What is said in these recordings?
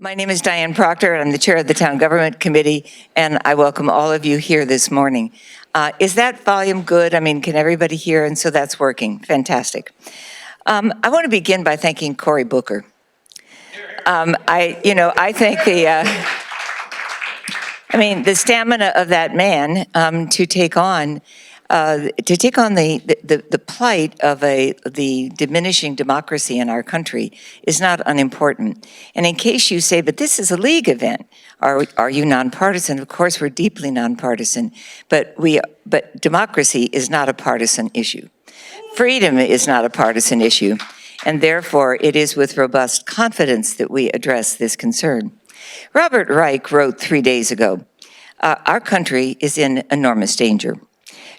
My name is Diane Proctor, and I'm the chair of the Town Government Committee, and I welcome all of you here this morning. Is that volume good? I mean, can everybody hear? And so that's working. Fantastic. I want to begin by thanking Cory Booker. I think the stamina of that man to take on the plight of the diminishing democracy in our country is not unimportant. And in case you say, but this is a league event, are you nonpartisan? Of course, we're deeply nonpartisan, but democracy is not a partisan issue. Freedom is not a partisan issue, and therefore it is with robust confidence that we address this concern. Robert Reich wrote 3 days ago, our country is in enormous danger.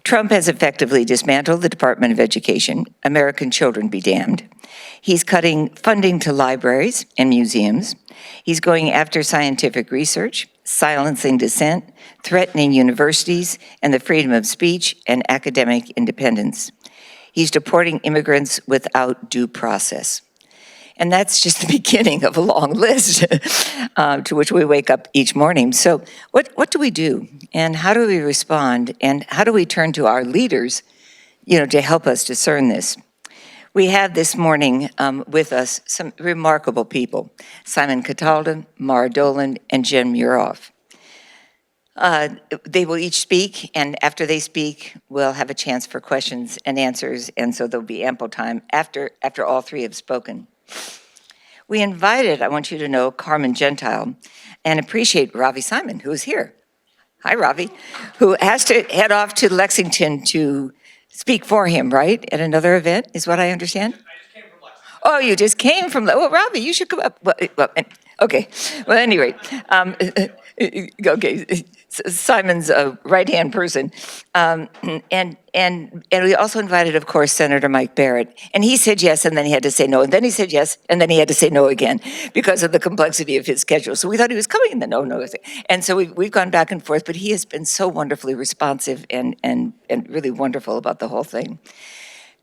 Trump has effectively dismantled the Department of Education. American children be damned. He's cutting funding to libraries and museums. He's going after scientific research, silencing dissent, threatening universities and the freedom of speech and academic independence. He's deporting immigrants without due process. And that's just the beginning of a long list to which we wake up each morning. So what do we do? And how do we respond? And how do we turn to our leaders, to help us discern this? We have this morning with us some remarkable people, Simon Cataldo, Mara Dolan, and Jen Muroff. They will each speak, and after they speak, we'll have a chance for questions and answers, and so there'll be ample time after all three have spoken. We invited, I want you to know, Carmen Gentile, and appreciate Ravi Simon, who is here. Hi, Ravi, who has to head off to Lexington to speak for him, right? At another event, is what I understand? I just came from Lexington. Oh, you just came from, Ravi, you should come up. Okay, well, at any rate, okay, Simon's a right-hand person. And we also invited, of course, Senator Mike Barrett. And he said yes, and then he had to say no. And then he said yes, and then he had to say no again because of the complexity of his schedule. So we thought he was coming, and then no. And so we've gone back and forth, but he has been so wonderfully responsive and really wonderful about the whole thing.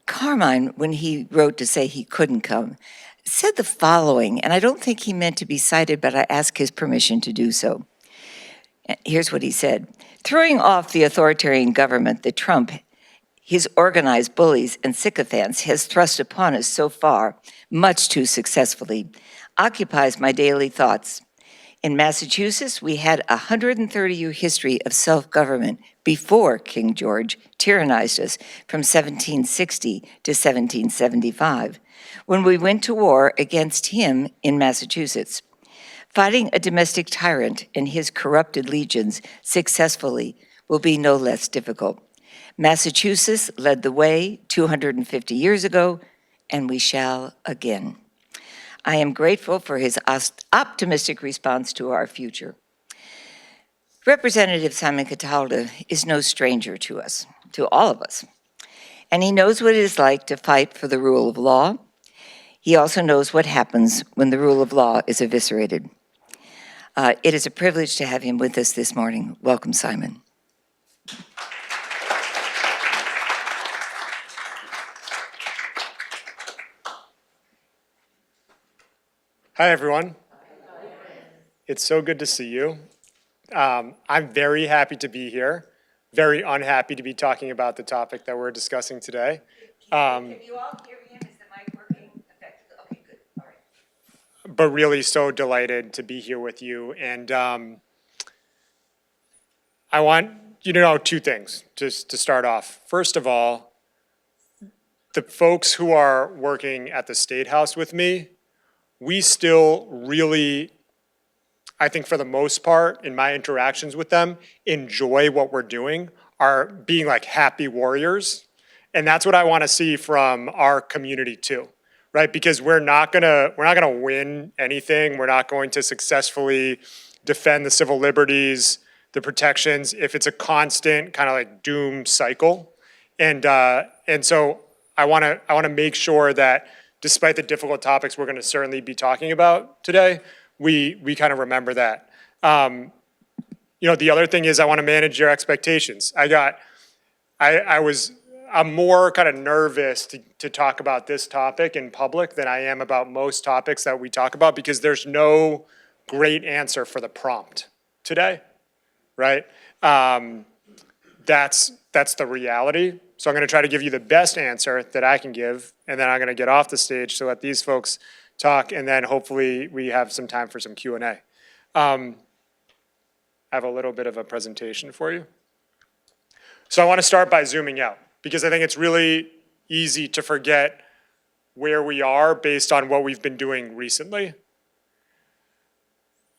Carmine, when he wrote to say he couldn't come, said the following, and I don't think he meant to be cited, but I ask his permission to do so. Here's what he said. Throwing off the authoritarian government that Trump, his organized bullies and sycophants has thrust upon us so far, much too successfully, occupies my daily thoughts. In Massachusetts, we had a 130-year history of self-government before King George tyrannized us from 1760 to 1775, when we went to war against him in Massachusetts. Fighting a domestic tyrant and his corrupted legions successfully will be no less difficult. Massachusetts led the way 250 years ago, and we shall again. I am grateful for his optimistic response to our future. Representative Simon Cataldo is no stranger to us, to all of us, and he knows what it is like to fight for the rule of law. He also knows what happens when the rule of law is eviscerated. It is a privilege to have him with us this morning. Welcome, Simon. Hi, everyone. It's so good to see you. I'm very happy to be here, very unhappy to be talking about the topic that we're discussing today. Can you all hear him? Is the mic working effectively? Okay, good. All right. But really so delighted to be here with you. And I want you to know two things just to start off. First of all, the folks who are working at the State House with me, we still really, I think for the most part, in my interactions with them, enjoy what we're doing, are being like happy warriors. And that's what I want to see from our community too, right? Because we're not gonna win anything. We're not going to successfully defend the civil liberties, the protections, if it's a constant kind of like doom cycle. And so I want to make sure that despite the difficult topics we're going to certainly be talking about today, we kind of remember that. The other thing is I want to manage your expectations. I'm more kind of nervous to talk about this topic in public than I am about most topics that we talk about because there's no great answer for the prompt today, right? That's the reality. So I'm going to try to give you the best answer that I can give, and then I'm going to get off the stage to let these folks talk, and then hopefully we have some time for some Q&A. I have a little bit of a presentation for you. So I want to start by zooming out, because I think it's really easy to forget where we are based on what we've been doing recently.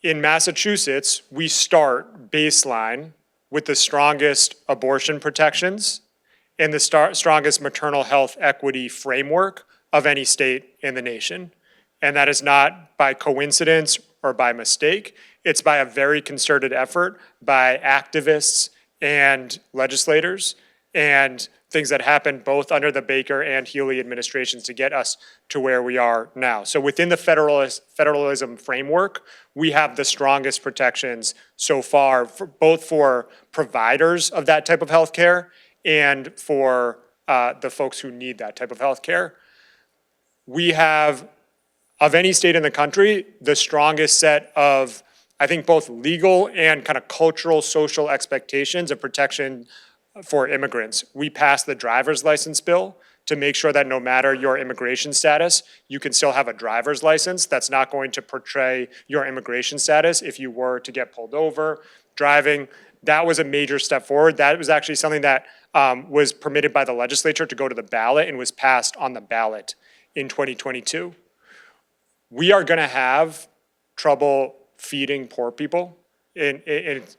In Massachusetts, we start baseline with the strongest abortion protections and the strongest maternal health equity framework of any state in the nation. And that is not by coincidence or by mistake. It's by a very concerted effort by activists and legislators and things that happened both under the Baker and Healy administrations to get us to where we are now. So within the federalism framework, we have the strongest protections so far, both for providers of that type of healthcare and for the folks who need that type of healthcare. We have, of any state in the country, the strongest set of, I think, both legal and kind of cultural, social expectations of protection for immigrants. We passed the driver's license bill to make sure that no matter your immigration status, you can still have a driver's license that's not going to portray your immigration status if you were to get pulled over driving. That was a major step forward. That was actually something that was permitted by the legislature to go to the ballot and was passed on the ballot in 2022. We are going to have trouble feeding poor people, and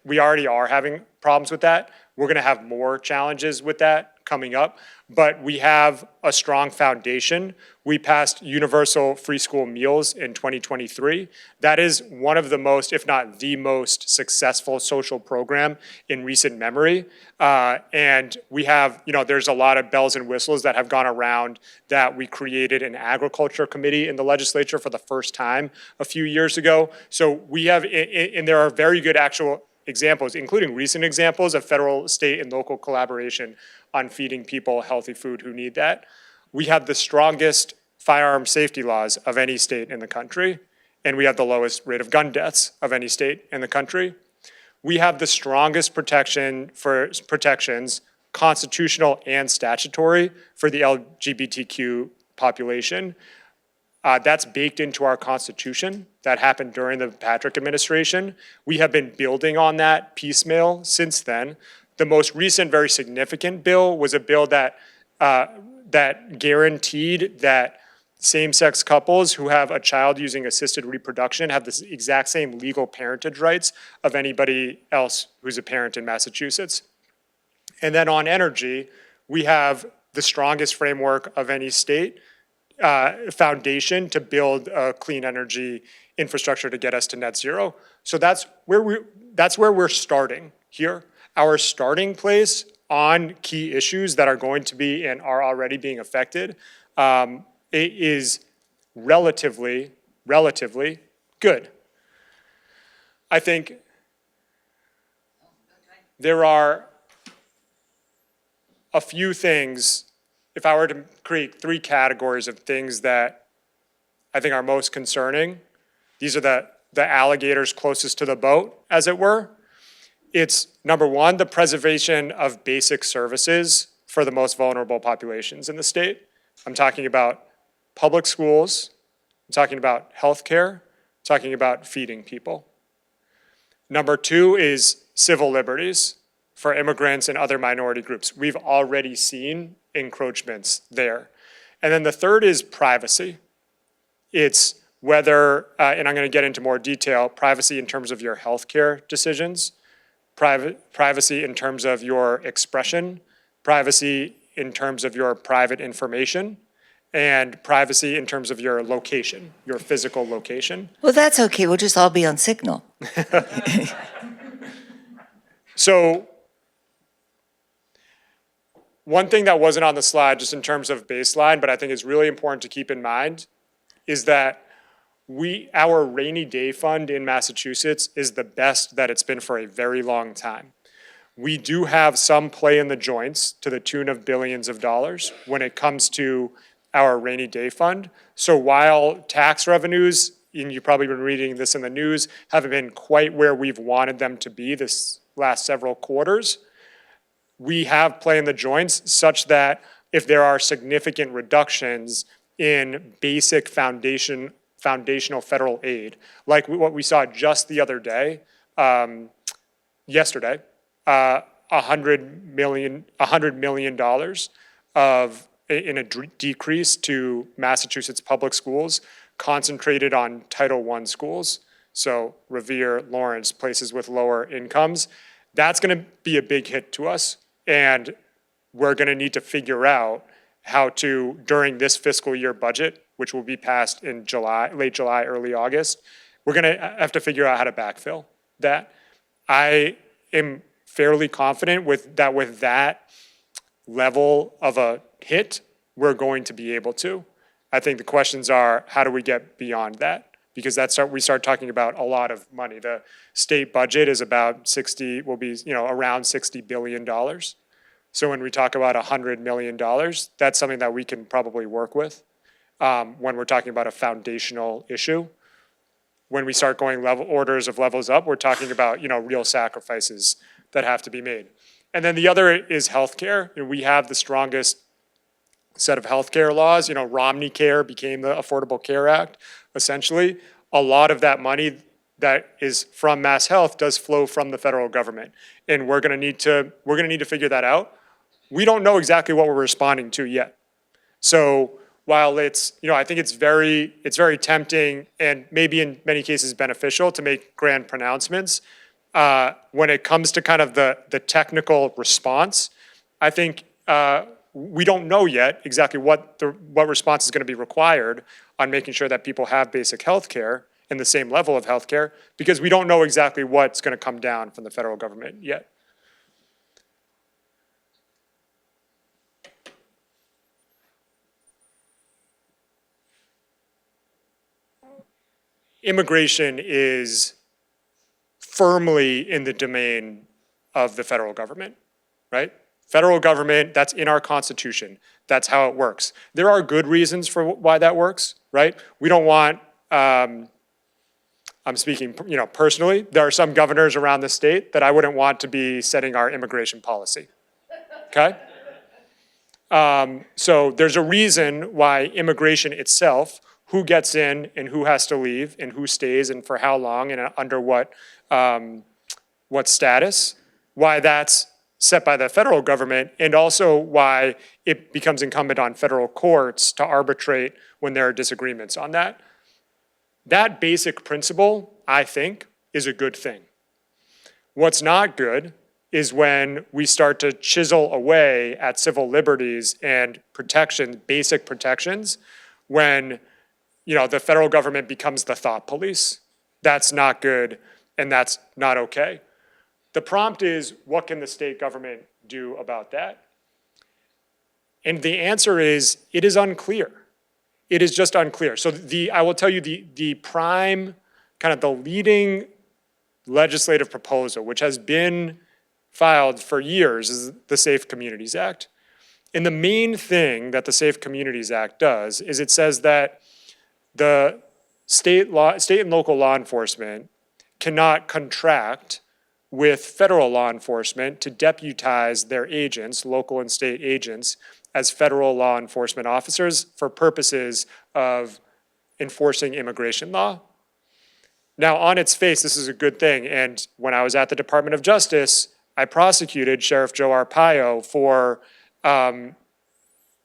we already are having problems with that. We're going to have more challenges with that coming up, but we have a strong foundation. We passed universal free school meals in 2023. That is one of the most, if not the most successful social program in recent memory. And we have, there's a lot of bells and whistles that have gone around that we created an agriculture committee in the legislature for the first time a few years ago. So we have, and there are very good actual examples, including recent examples of federal, state, and local collaboration on feeding people healthy food who need that. We have the strongest firearm safety laws of any state in the country, and we have the lowest rate of gun deaths of any state in the country. We have the strongest protections, constitutional and statutory, for the LGBTQ population. That's baked into our Constitution. That happened during the Patrick administration. We have been building on that piecemeal since then. The most recent, very significant bill was a bill that guaranteed that same-sex couples who have a child using assisted reproduction have the exact same legal parentage rights of anybody else who's a parent in Massachusetts. And then on energy, we have the strongest framework of any state foundation to build a clean energy infrastructure to get us to net zero. So that's where we're starting here. Our starting place on key issues that are going to be and are already being affected is relatively good. I think there are a few things, if I were to create three categories of things that I think are most concerning, these are the alligators closest to the boat, as it were. It's, number one, the preservation of basic services for the most vulnerable populations in the state. I'm talking about public schools, I'm talking about healthcare, I'm talking about feeding people. Number two is civil liberties for immigrants and other minority groups. We've already seen encroachments there. And then the third is privacy. It's whether, and I'm going to get into more detail, privacy in terms of your healthcare decisions, privacy in terms of your expression, privacy in terms of your private information, and privacy in terms of your location, your physical location. Well, that's okay. We'll just all be on Signal. So one thing that wasn't on the slide, just in terms of baseline, but I think is really important to keep in mind, is that our rainy day fund in Massachusetts is the best that it's been for a very long time. We do have some play in the joints to the tune of billions of dollars when it comes to our rainy day fund. So while tax revenues and you've probably been reading this in the news, haven't been quite where we've wanted them to be this last several quarters. We have play in the joints such that if there are significant reductions in basic foundational federal aid, like what we saw just the other day, yesterday, $100 million in a decrease to Massachusetts public schools, concentrated on Title I schools, so Revere, Lawrence, places with lower incomes. That's going to be a big hit to us, and we're going to need to figure out how to, during this fiscal year budget, which will be passed in July, late July, early August, we're going to have to figure out how to backfill that. I am fairly confident with that level of a hit, we're going to be able to. I think the questions are, how do we get beyond that? Because we start talking about a lot of money. The state budget is about around $60 billion. So when we talk about $100 million, that's something that we can probably work with when we're talking about a foundational issue. When we start going orders of levels up, we're talking about real sacrifices that have to be made. And then the other is healthcare. We have the strongest set of healthcare laws. Romney Care became the Affordable Care Act. Essentially, a lot of that money that is from Mass Health does flow from the federal government, and we're going to need to figure that out. We don't know exactly what we're responding to yet. So while it's I think it's very tempting and maybe in many cases beneficial to make grand pronouncements. When it comes to kind of the technical response, I think we don't know yet exactly what response is going to be required on making sure that people have basic health care and the same level of health care, because we don't know exactly what's going to come down from the federal government yet. Immigration is firmly in the domain of the federal government, right? Federal government, that's in our Constitution. That's how it works. There are good reasons for why that works, right? We don't want, I'm speaking, personally, there are some governors around the state that I wouldn't want to be setting our immigration policy, okay? So there's a reason why immigration itself, who gets in and who has to leave and who stays and for how long and under what status, why that's set by the federal government, and also why it becomes incumbent on federal courts to arbitrate when there are disagreements on that. That basic principle, I think, is a good thing. What's not good is when we start to chisel away at civil liberties and protections, basic protections, when the federal government becomes the thought police. That's not good, and that's not okay. The prompt is, what can the state government do about that? And the answer is, it is unclear. It is just unclear. So I will tell you the prime, kind of the leading legislative proposal, which has been filed for years, is the Safe Communities Act. And the main thing that the Safe Communities Act does is it says that the state and local law enforcement cannot contract with federal law enforcement to deputize their agents, local and state agents, as federal law enforcement officers for purposes of enforcing immigration law. Now, on its face, this is a good thing. And when I was at the Department of Justice, I prosecuted Sheriff Joe Arpaio for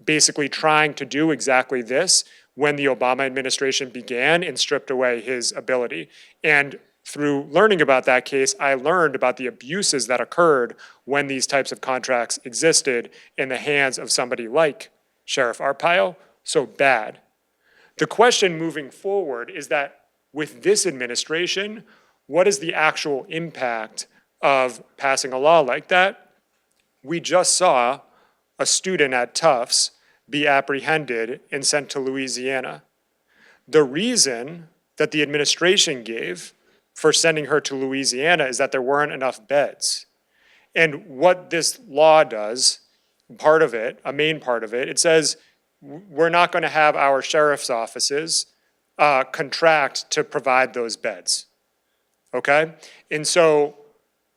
basically trying to do exactly this when the Obama administration began and stripped away his ability. And through learning about that case, I learned about the abuses that occurred when these types of contracts existed in the hands of somebody like Sheriff Arpaio. So bad. The question moving forward is that with this administration, what is the actual impact of passing a law like that? We just saw a student at Tufts be apprehended and sent to Louisiana. The reason that the administration gave for sending her to Louisiana is that there weren't enough beds. And what this law does, part of it, a main part of it, it says we're not going to have our sheriff's offices contract to provide those beds, okay? And so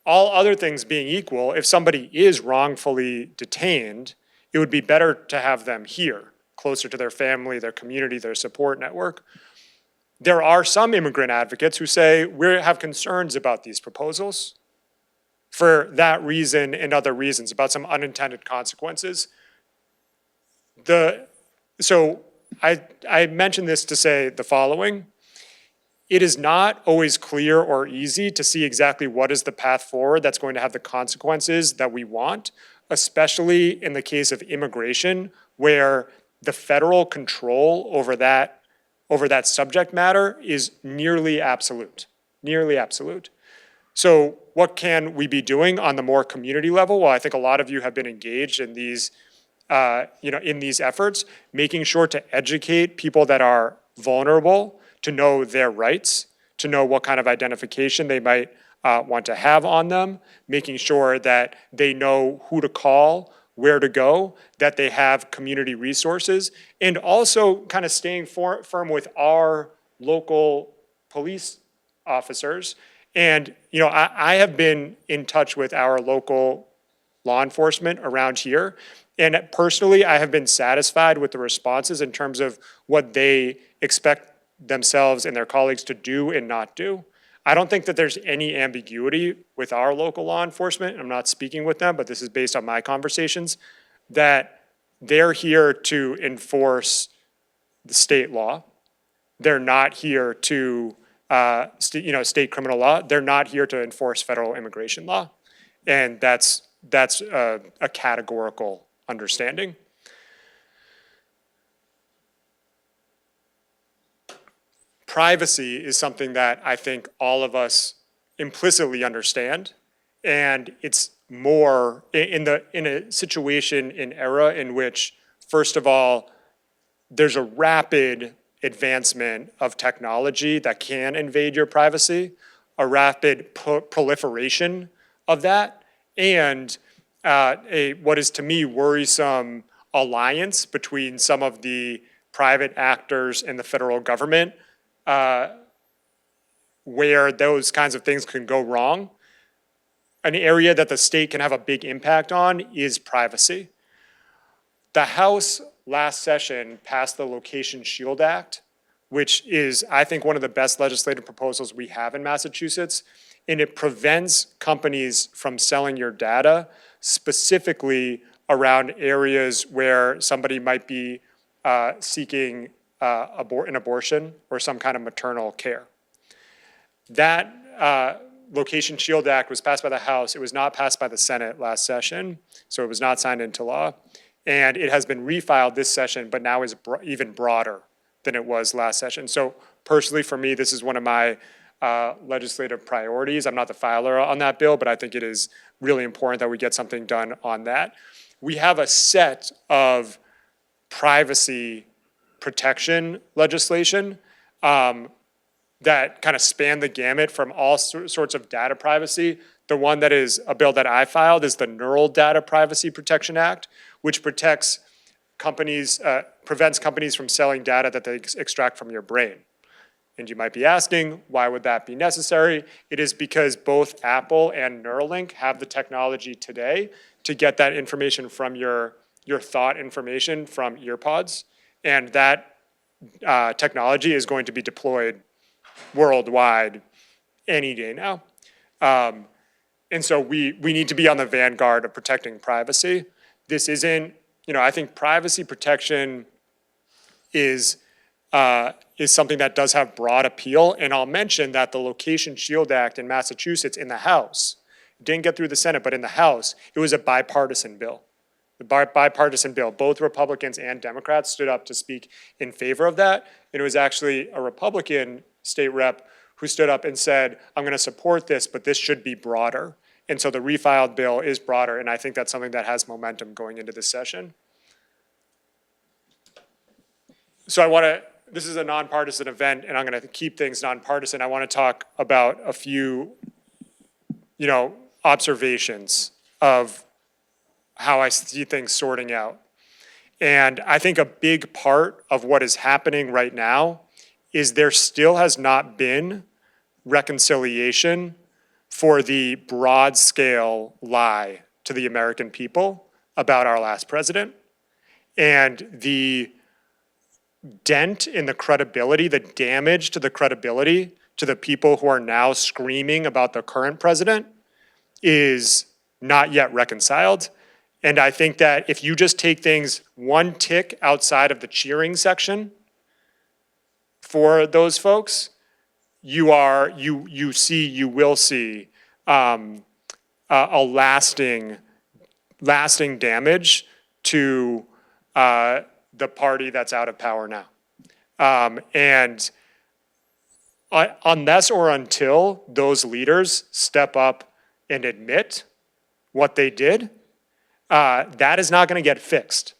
all other things being equal, if somebody is wrongfully detained, it would be better to have them here, closer to their family, their community, their support network. There are some immigrant advocates who say we have concerns about these proposals for that reason and other reasons, about some unintended consequences. So I mentioned this to say the following. It is not always clear or easy to see exactly what is the path forward that's going to have the consequences that we want, especially in the case of immigration, where the federal control over that subject matter is nearly absolute, nearly absolute. So what can we be doing on the more community level? Well, I think a lot of you have been engaged in these, in these efforts, making sure to educate people that are vulnerable, to know their rights, to know what kind of identification they might want to have on them, making sure that they know who to call, where to go, that they have community resources, and also kind of staying firm with our local police officers. And, I have been in touch with our local law enforcement around here. And personally, I have been satisfied with the responses in terms of what they expect themselves and their colleagues to do and not do. I don't think that there's any ambiguity with our local law enforcement. I'm not speaking with them, but this is based on my conversations, that they're here to enforce the state law. They're not here to, state criminal law. They're not here to enforce federal immigration law. And that's a categorical understanding. Privacy is something that I think all of us implicitly understand, and it's more in a situation, in era in which, first of all, there's a rapid advancement of technology that can invade your privacy, a rapid proliferation of that, and what is to me worrisome alliance between some of the private actors and the federal government, where those kinds of things can go wrong. An area that the state can have a big impact on is privacy. The House last session passed the Location Shield Act, which is, I think, one of the best legislative proposals we have in Massachusetts, and it prevents companies from selling your data, specifically around areas where somebody might be seeking an abortion or some kind of maternal care. That Location Shield Act was passed by the House. It was not passed by the Senate last session, so it was not signed into law. And it has been refiled this session, but now is even broader than it was last session. So personally, for me, this is one of my legislative priorities. I'm not the filer on that bill, but I think it is really important that we get something done on that. We have a set of privacy protection legislation that kind of span the gamut from all sorts of data privacy. The one that is a bill that I filed is the Neural Data Privacy Protection Act, which protects companies, prevents companies from selling data that they extract from your brain. And you might be asking, why would that be necessary? It is because both Apple and Neuralink have the technology today to get that information from your thought information from earpods. And that technology is going to be deployed worldwide any day now. And so we need to be on the vanguard of protecting privacy. This isn't, I think privacy protection is something that does have broad appeal. And I'll mention that the Location Shield Act in Massachusetts in the House, didn't get through the Senate, but in the House, it was a bipartisan bill. The bipartisan bill, both Republicans and Democrats stood up to speak in favor of that. And it was actually a Republican state rep who stood up and said, I'm going to support this, but this should be broader. And so the refiled bill is broader, and I think that's something that has momentum going into this session. So this is a nonpartisan event, and I'm going to keep things nonpartisan. I want to talk about a few, observations of how I see things sorting out. And I think a big part of what is happening right now is there still has not been reconciliation for the broad scale lie to the American people about our last president. And the dent in the credibility, the damage to the credibility to the people who are now screaming about the current president is not yet reconciled. And I think that if you just take things one tick outside of the cheering section for those folks, you will see a lasting damage to the party that's out of power now. And unless or until those leaders step up and admit what they did, that is not going to get fixed.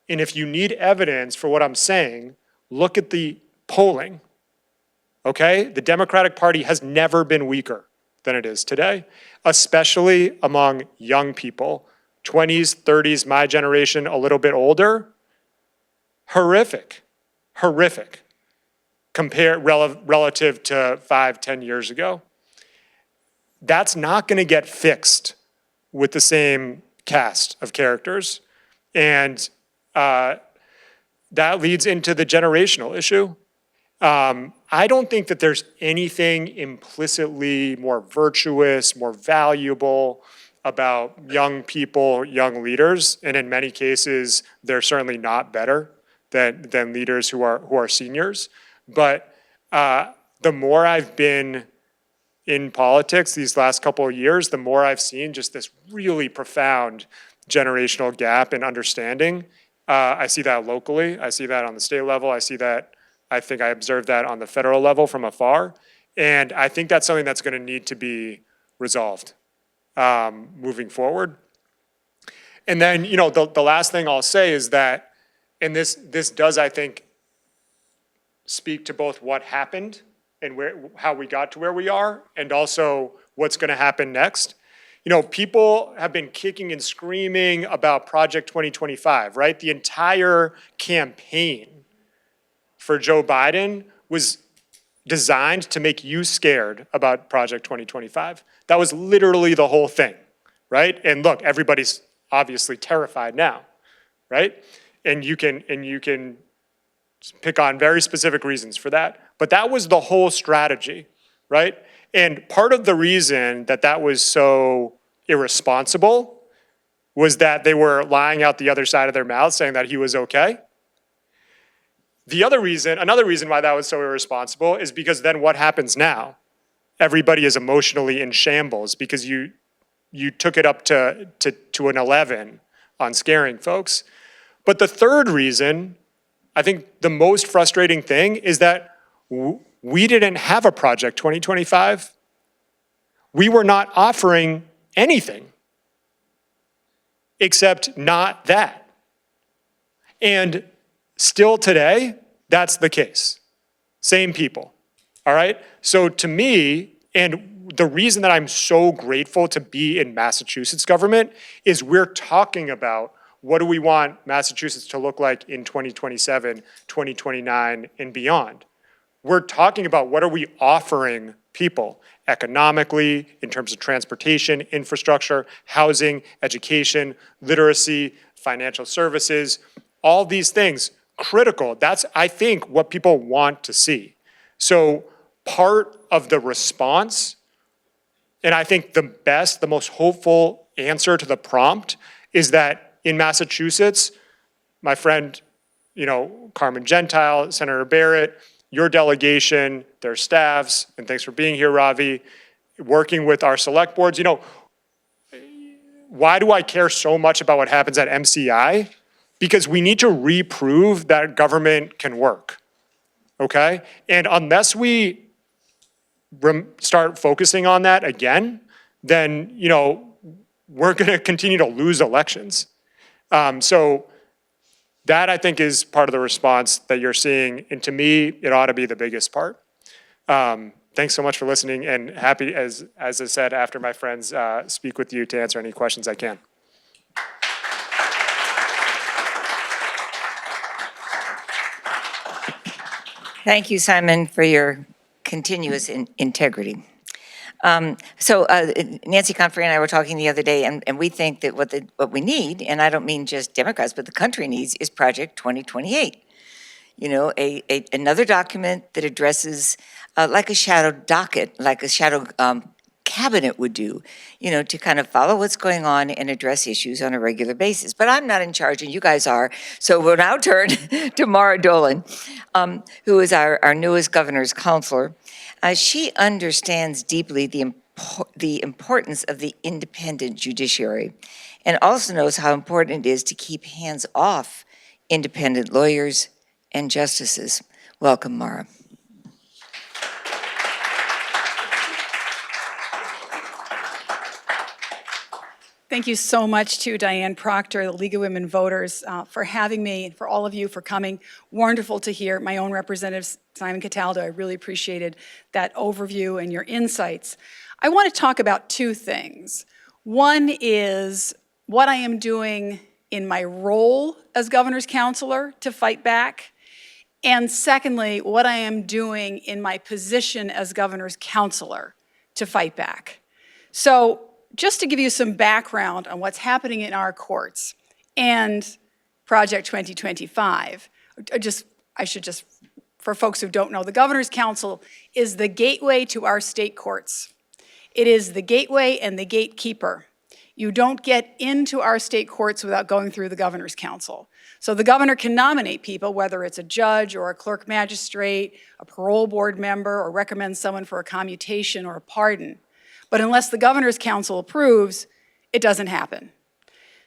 And if you need evidence for what I'm saying, look at the polling, okay? The Democratic Party has never been weaker than it is today, especially among young people, 20s, 30s, my generation, a little bit older. Horrific, relative to 5-10 years ago. That's not going to get fixed with the same cast of characters. And that leads into the generational issue. I don't think that there's anything implicitly more virtuous, more valuable about young people, young leaders. And in many cases, they're certainly not better than leaders who are seniors. But the more I've been in politics these last couple of years, the more I've seen just this really profound generational gap in understanding. I see that locally. I see that on the state level. I think I observed that on the federal level from afar. And I think that's something that's going to need to be resolved moving forward. And then, the last thing I'll say is that, and this does, I think, speak to both what happened and how we got to where we are, and also what's going to happen next. People have been kicking and screaming about Project 2025, right? The entire campaign for Joe Biden was designed to make you scared about Project 2025. That was literally the whole thing, right? And look, everybody's obviously terrified now, right? And you can pick on very specific reasons for that. But that was the whole strategy, right? And part of the reason that was so irresponsible was that they were lying out the other side of their mouth saying that he was okay. Another reason why that was so irresponsible is because then what happens now? Everybody is emotionally in shambles because you took it up to an 11 on scaring folks. But the third reason, I think the most frustrating thing, is that we didn't have a Project 2025. We were not offering anything except not that. And still today, that's the case. Same people, all right? So to me, and the reason that I'm so grateful to be in Massachusetts government is we're talking about what do we want Massachusetts to look like in 2027, 2029, and beyond. We're talking about what are we offering people economically, in terms of transportation, infrastructure, housing, education, literacy, financial services, all these things, critical. That's, I think, what people want to see. So part of the response, and I think the most hopeful answer to the prompt, is that in Massachusetts, my friend, Carmen Gentile, Senator Barrett, your delegation, their staffs, and thanks for being here, Ravi, working with our select boards. Why do I care so much about what happens at MCI? Because we need to reprove that government can work, okay? And unless we start focusing on that again, then, we're gonna continue to lose elections. So that, I think, is part of the response that you're seeing, and to me, it ought to be the biggest part. Thanks so much for listening, and happy, as I said, after my friends speak with you, to answer any questions I can. Thank you, Simon, for your continuous integrity. So Nancy Comfrey and I were talking the other day, and we think that what we need, and I don't mean just Democrats, but the country needs, is Project 2028. You know, another document that addresses, like a shadow docket, like a shadow cabinet would do, you know, to kind of follow what's going on and address issues on a regular basis. But I'm not in charge, and you guys are. So we'll now turn to Mara Dolan, who is our newest governor's counselor. She understands deeply the importance of the independent judiciary, and also knows how important it is to keep hands off independent lawyers and justices. Welcome, Mara. Thank you so much to Diane Proctor, the League of Women Voters, for having me, and for all of you for coming. Wonderful to hear my own representative, Simon Cataldo. I really appreciated that overview and your insights. I want to talk about two things. One is what I am doing in my role as governor's counselor to fight back. And secondly, what I am doing in my position as governor's counselor to fight back. So just to give you some background on what's happening in our courts and Project 2025, for folks who don't know, the Governor's Council is the gateway to our state courts. It is the gateway and the gatekeeper. You don't get into our state courts without going through the Governor's Council. So the governor can nominate people, whether it's a judge or a clerk magistrate, a parole board member, or recommend someone for a commutation or a pardon. But unless the Governor's Council approves, it doesn't happen.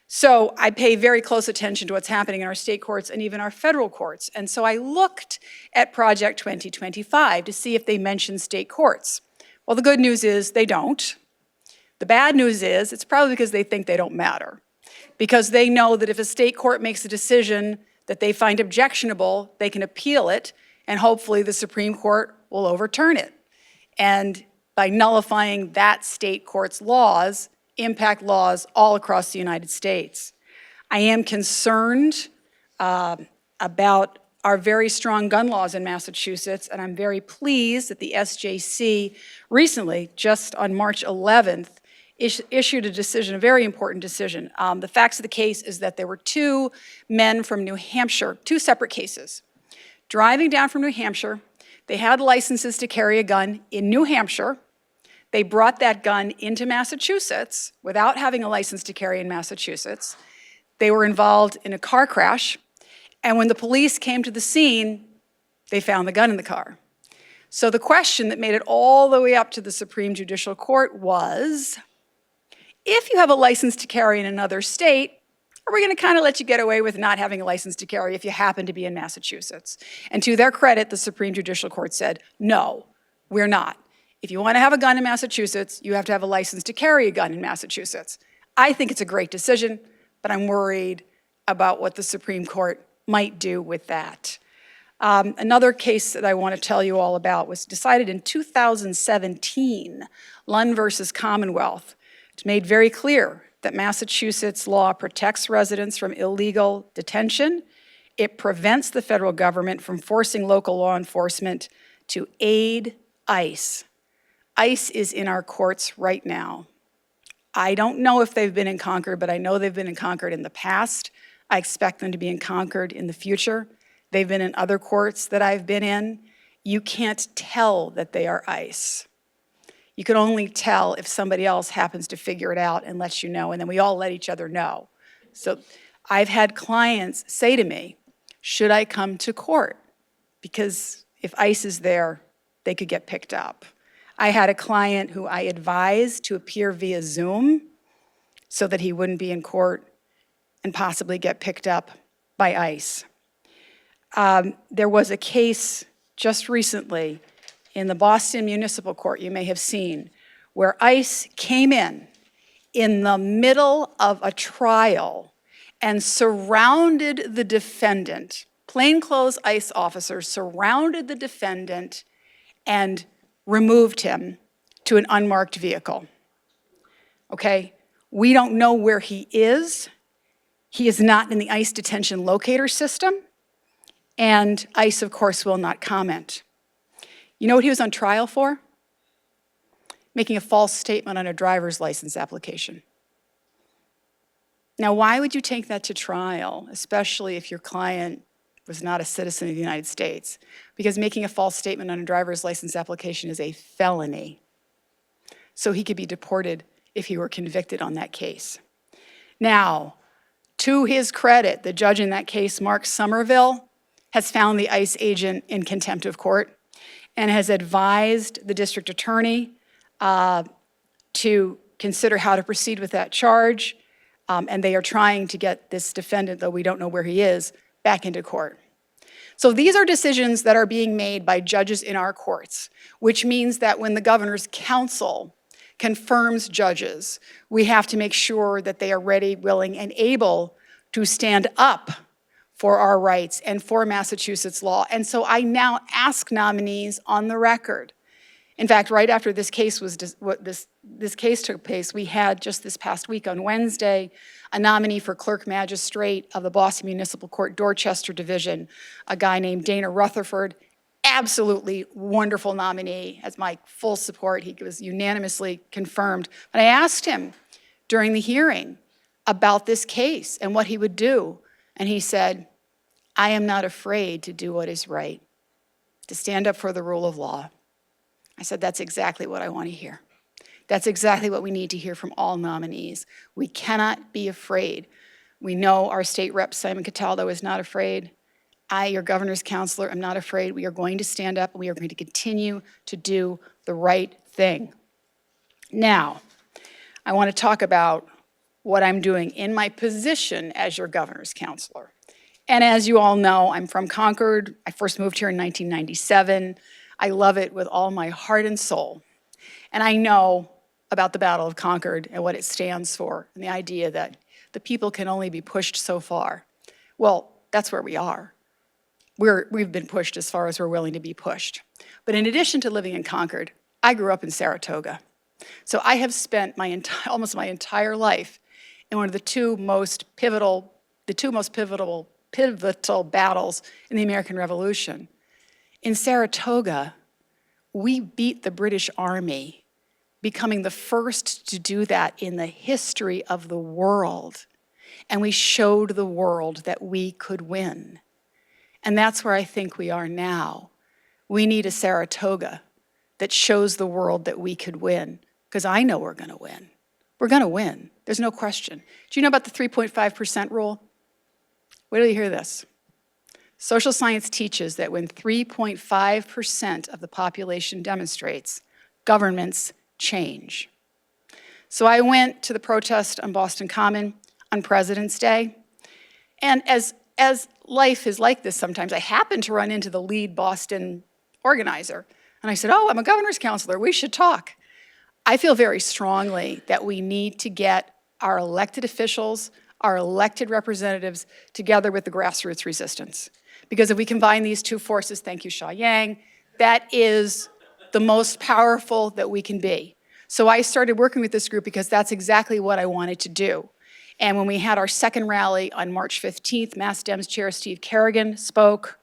So I pay very close attention to what's happening in our state courts and even our federal courts. And so I looked at Project 2025 to see if they mention state courts. Well, the good news is they don't. The bad news is it's probably because they think they don't matter. Because they know that if a state court makes a decision that they find objectionable, they can appeal it, and hopefully the Supreme Court will overturn it. And by nullifying that state court's laws, impact laws all across the United States. I am concerned about our very strong gun laws in Massachusetts, and I'm very pleased that the SJC recently, just on March 11th, issued a decision, a very important decision. The facts of the case is that there were two men from New Hampshire, two separate cases, driving down from New Hampshire. They had licenses to carry a gun in New Hampshire. They brought that gun into Massachusetts without having a license to carry in Massachusetts. They were involved in a car crash, and when the police came to the scene, they found the gun in the car. So the question that made it all the way up to the Supreme Judicial Court was, if you have a license to carry in another state, are we going to kind of let you get away with not having a license to carry if you happen to be in Massachusetts? And to their credit, the Supreme Judicial Court said, no, we're not. If you want to have a gun in Massachusetts, you have to have a license to carry a gun in Massachusetts. I think it's a great decision, but I'm worried about what the Supreme Court might do with that. Another case that I want to tell you all about was decided in 2017, Lund versus Commonwealth. It's made very clear that Massachusetts law protects residents from illegal detention. It prevents the federal government from forcing local law enforcement to aid ICE. ICE is in our courts right now. I don't know if they've been in Concord, but I know they've been in Concord in the past. I expect them to be in Concord in the future. They've been in other courts that I've been in. You can't tell that they are ICE. You can only tell if somebody else happens to figure it out and lets you know, and then we all let each other know. So I've had clients say to me, should I come to court? Because if ICE is there, they could get picked up. I had a client who I advised to appear via Zoom so that he wouldn't be in court and possibly get picked up by ICE. There was a case just recently in the Boston Municipal Court, you may have seen, where ICE came in the middle of a trial and surrounded the defendant. Plainclothes ICE officers surrounded the defendant and removed him to an unmarked vehicle. Okay? We don't know where he is. He is not in the ICE detention locator system. And ICE, of course, will not comment. You know what he was on trial for? Making a false statement on a driver's license application. Now, why would you take that to trial, especially if your client was not a citizen of the United States? Because making a false statement on a driver's license application is a felony. So he could be deported if he were convicted on that case. Now, to his credit, the judge in that case, Mark Somerville, has found the ICE agent in contempt of court and has advised the district attorney to consider how to proceed with that charge. And they are trying to get this defendant, though we don't know where he is, back into court. So these are decisions that are being made by judges in our courts, which means that when the governor's council confirms judges, we have to make sure that they are ready, willing, and able to stand up for our rights and for Massachusetts law. And so I now ask nominees on the record. In fact, right after this case this case took place, we had just this past week on Wednesday a nominee for clerk magistrate of the Boston Municipal Court Dorchester Division, a guy named Dana Rutherford. Absolutely wonderful nominee, has my full support. He was unanimously confirmed. But I asked him during the hearing about this case and what he would do. And he said, I am not afraid to do what is right, to stand up for the rule of law. I said, that's exactly what I want to hear. That's exactly what we need to hear from all nominees. We cannot be afraid. We know our state rep, Simon Cataldo, is not afraid. I, your governor's counselor, am not afraid. We are going to stand up and we are going to continue to do the right thing. Now, I want to talk about what I'm doing in my position as your governor's counselor. And as you all know, I'm from Concord. I first moved here in 1997. I love it with all my heart and soul. And I know about the Battle of Concord and what it stands for, and the idea that the people can only be pushed so far. Well, that's where we are. We've been pushed as far as we're willing to be pushed. But in addition to living in Concord, I grew up in Saratoga. So I have spent almost my entire life in one of the two most pivotal battles in the American Revolution. In Saratoga, we beat the British Army, becoming the first to do that in the history of the world. And we showed the world that we could win. And that's where I think we are now. We need a Saratoga that shows the world that we could win, because I know we're going to win. We're going to win. There's no question. Do you know about the 3.5% rule? Wait till you hear this. Social science teaches that when 3.5% of the population demonstrates, governments change. So I went to the protest on Boston Common on President's Day. And as life is like this sometimes, I happened to run into the lead Boston organizer. And I said, oh, I'm a governor's counselor. We should talk. I feel very strongly that we need to get our elected officials, our elected representatives together with the grassroots resistance. Because if we combine these two forces, thank you, Xia Yang, that is the most powerful that we can be. So I started working with this group because that's exactly what I wanted to do. And when we had our second rally on March 15th, Mass Dems Chair Steve Kerrigan spoke,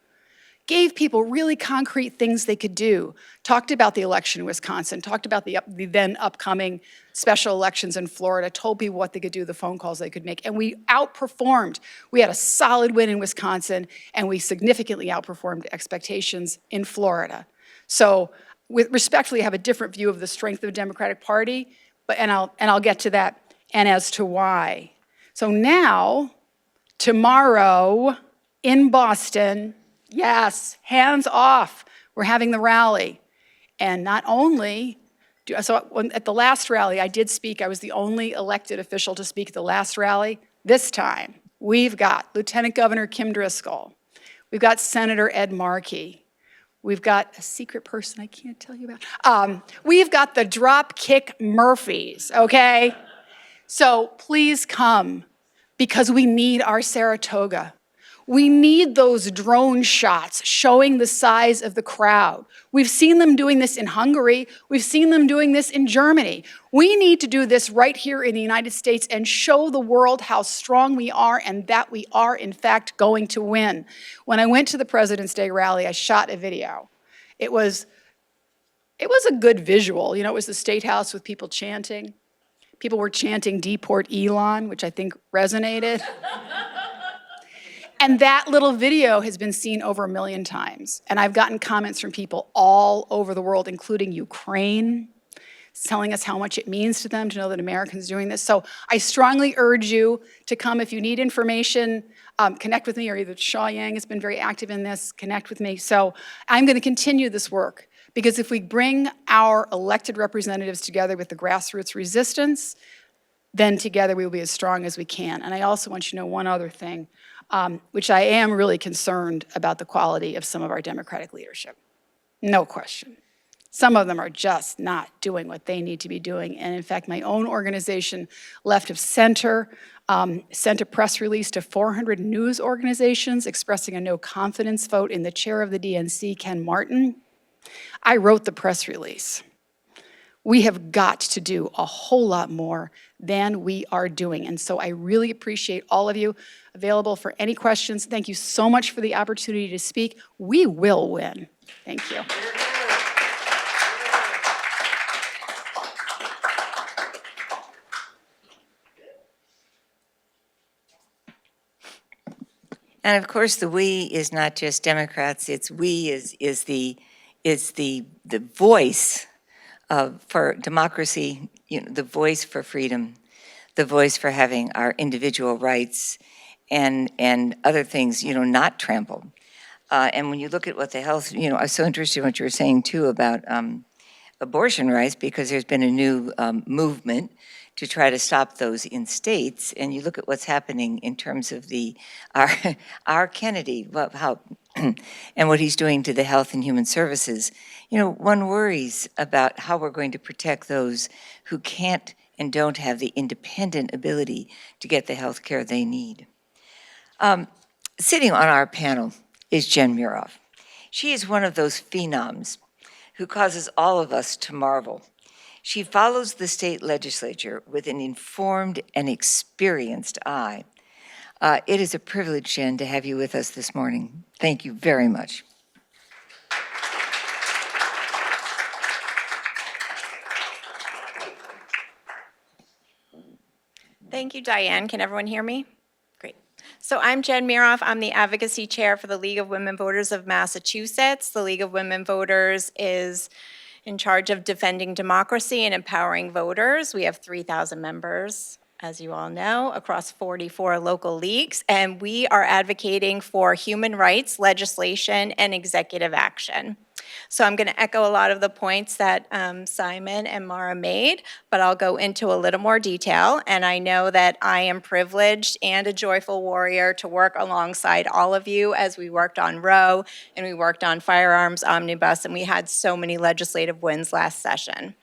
gave people really concrete things they could do, talked about the election in Wisconsin, talked about the then upcoming special elections in Florida, told people what they could do, the phone calls they could make, and we outperformed. We had a solid win in Wisconsin, and we significantly outperformed expectations in Florida. So, respectfully, I have a different view of the strength of the Democratic Party, and I'll get to that and as to why. So now, tomorrow in Boston, yes, hands off. We're having the rally. And not only, at the last rally, I did speak. I was the only elected official to speak at the last rally. This time, we've got Lieutenant Governor Kim Driscoll. We've got Senator Ed Markey. We've got a secret person I can't tell you about. We've got the Dropkick Murphys, okay? So please come, because we need our Saratoga. We need those drone shots showing the size of the crowd. We've seen them doing this in Hungary. We've seen them doing this in Germany. We need to do this right here in the United States and show the world how strong we are and that we are, in fact, going to win. When I went to the President's Day rally, I shot a video. It was a good visual. You know, it was the State House with people chanting. People were chanting "Deport Elon," which I think resonated. And that little video has been seen over 1 million times. And I've gotten comments from people all over the world, including Ukraine, telling us how much it means to them to know that Americans are doing this. So I strongly urge you to come. If you need information, connect with me, or either Shaw Yang has been very active in this, connect with me. So I'm going to continue this work, because if we bring our elected representatives together with the grassroots resistance, then together we will be as strong as we can. And I also want you to know one other thing, which I am really concerned about the quality of some of our Democratic leadership. No question. Some of them are just not doing what they need to be doing. And in fact, my own organization, Left of Center, sent a press release to 400 news organizations expressing a no confidence vote in the chair of the DNC, Ken Martin. I wrote the press release. We have got to do a whole lot more than we are doing. And so I really appreciate all of you. Available for any questions. Thank you so much for the opportunity to speak. We will win. Thank you. And of course, the we is not just Democrats. It's we is the voice for democracy, the voice for freedom, the voice for having our individual rights and other things, not trampled. And when you look at what the health, I was so interested in what you were saying too about abortion rights, because there's been a new movement to try to stop those in states. And you look at what's happening in terms of our Kennedy, how and what he's doing to the Health and Human Services. One worries about how we're going to protect those who can't and don't have the independent ability to get the health care they need. Sitting on our panel is Jen Muroff. She is one of those phenoms who causes all of us to marvel. She follows the state legislature with an informed and experienced eye. It is a privilege, Jen, to have you with us this morning. Thank you very much. Thank you, Diane. Can everyone hear me? Great. So I'm Jen Muroff. I'm the Advocacy Chair for the League of Women Voters of Massachusetts. The League of Women Voters is in charge of defending democracy and empowering voters. We have 3,000 members, as you all know, across 44 local leagues, and we are advocating for human rights legislation and executive action. So I'm going to echo a lot of the points that Simon and Mara made, but I'll go into a little more detail. And I know that I am privileged and a joyful warrior to work alongside all of you as we worked on Roe and we worked on Firearms Omnibus, and we had so many legislative wins last session.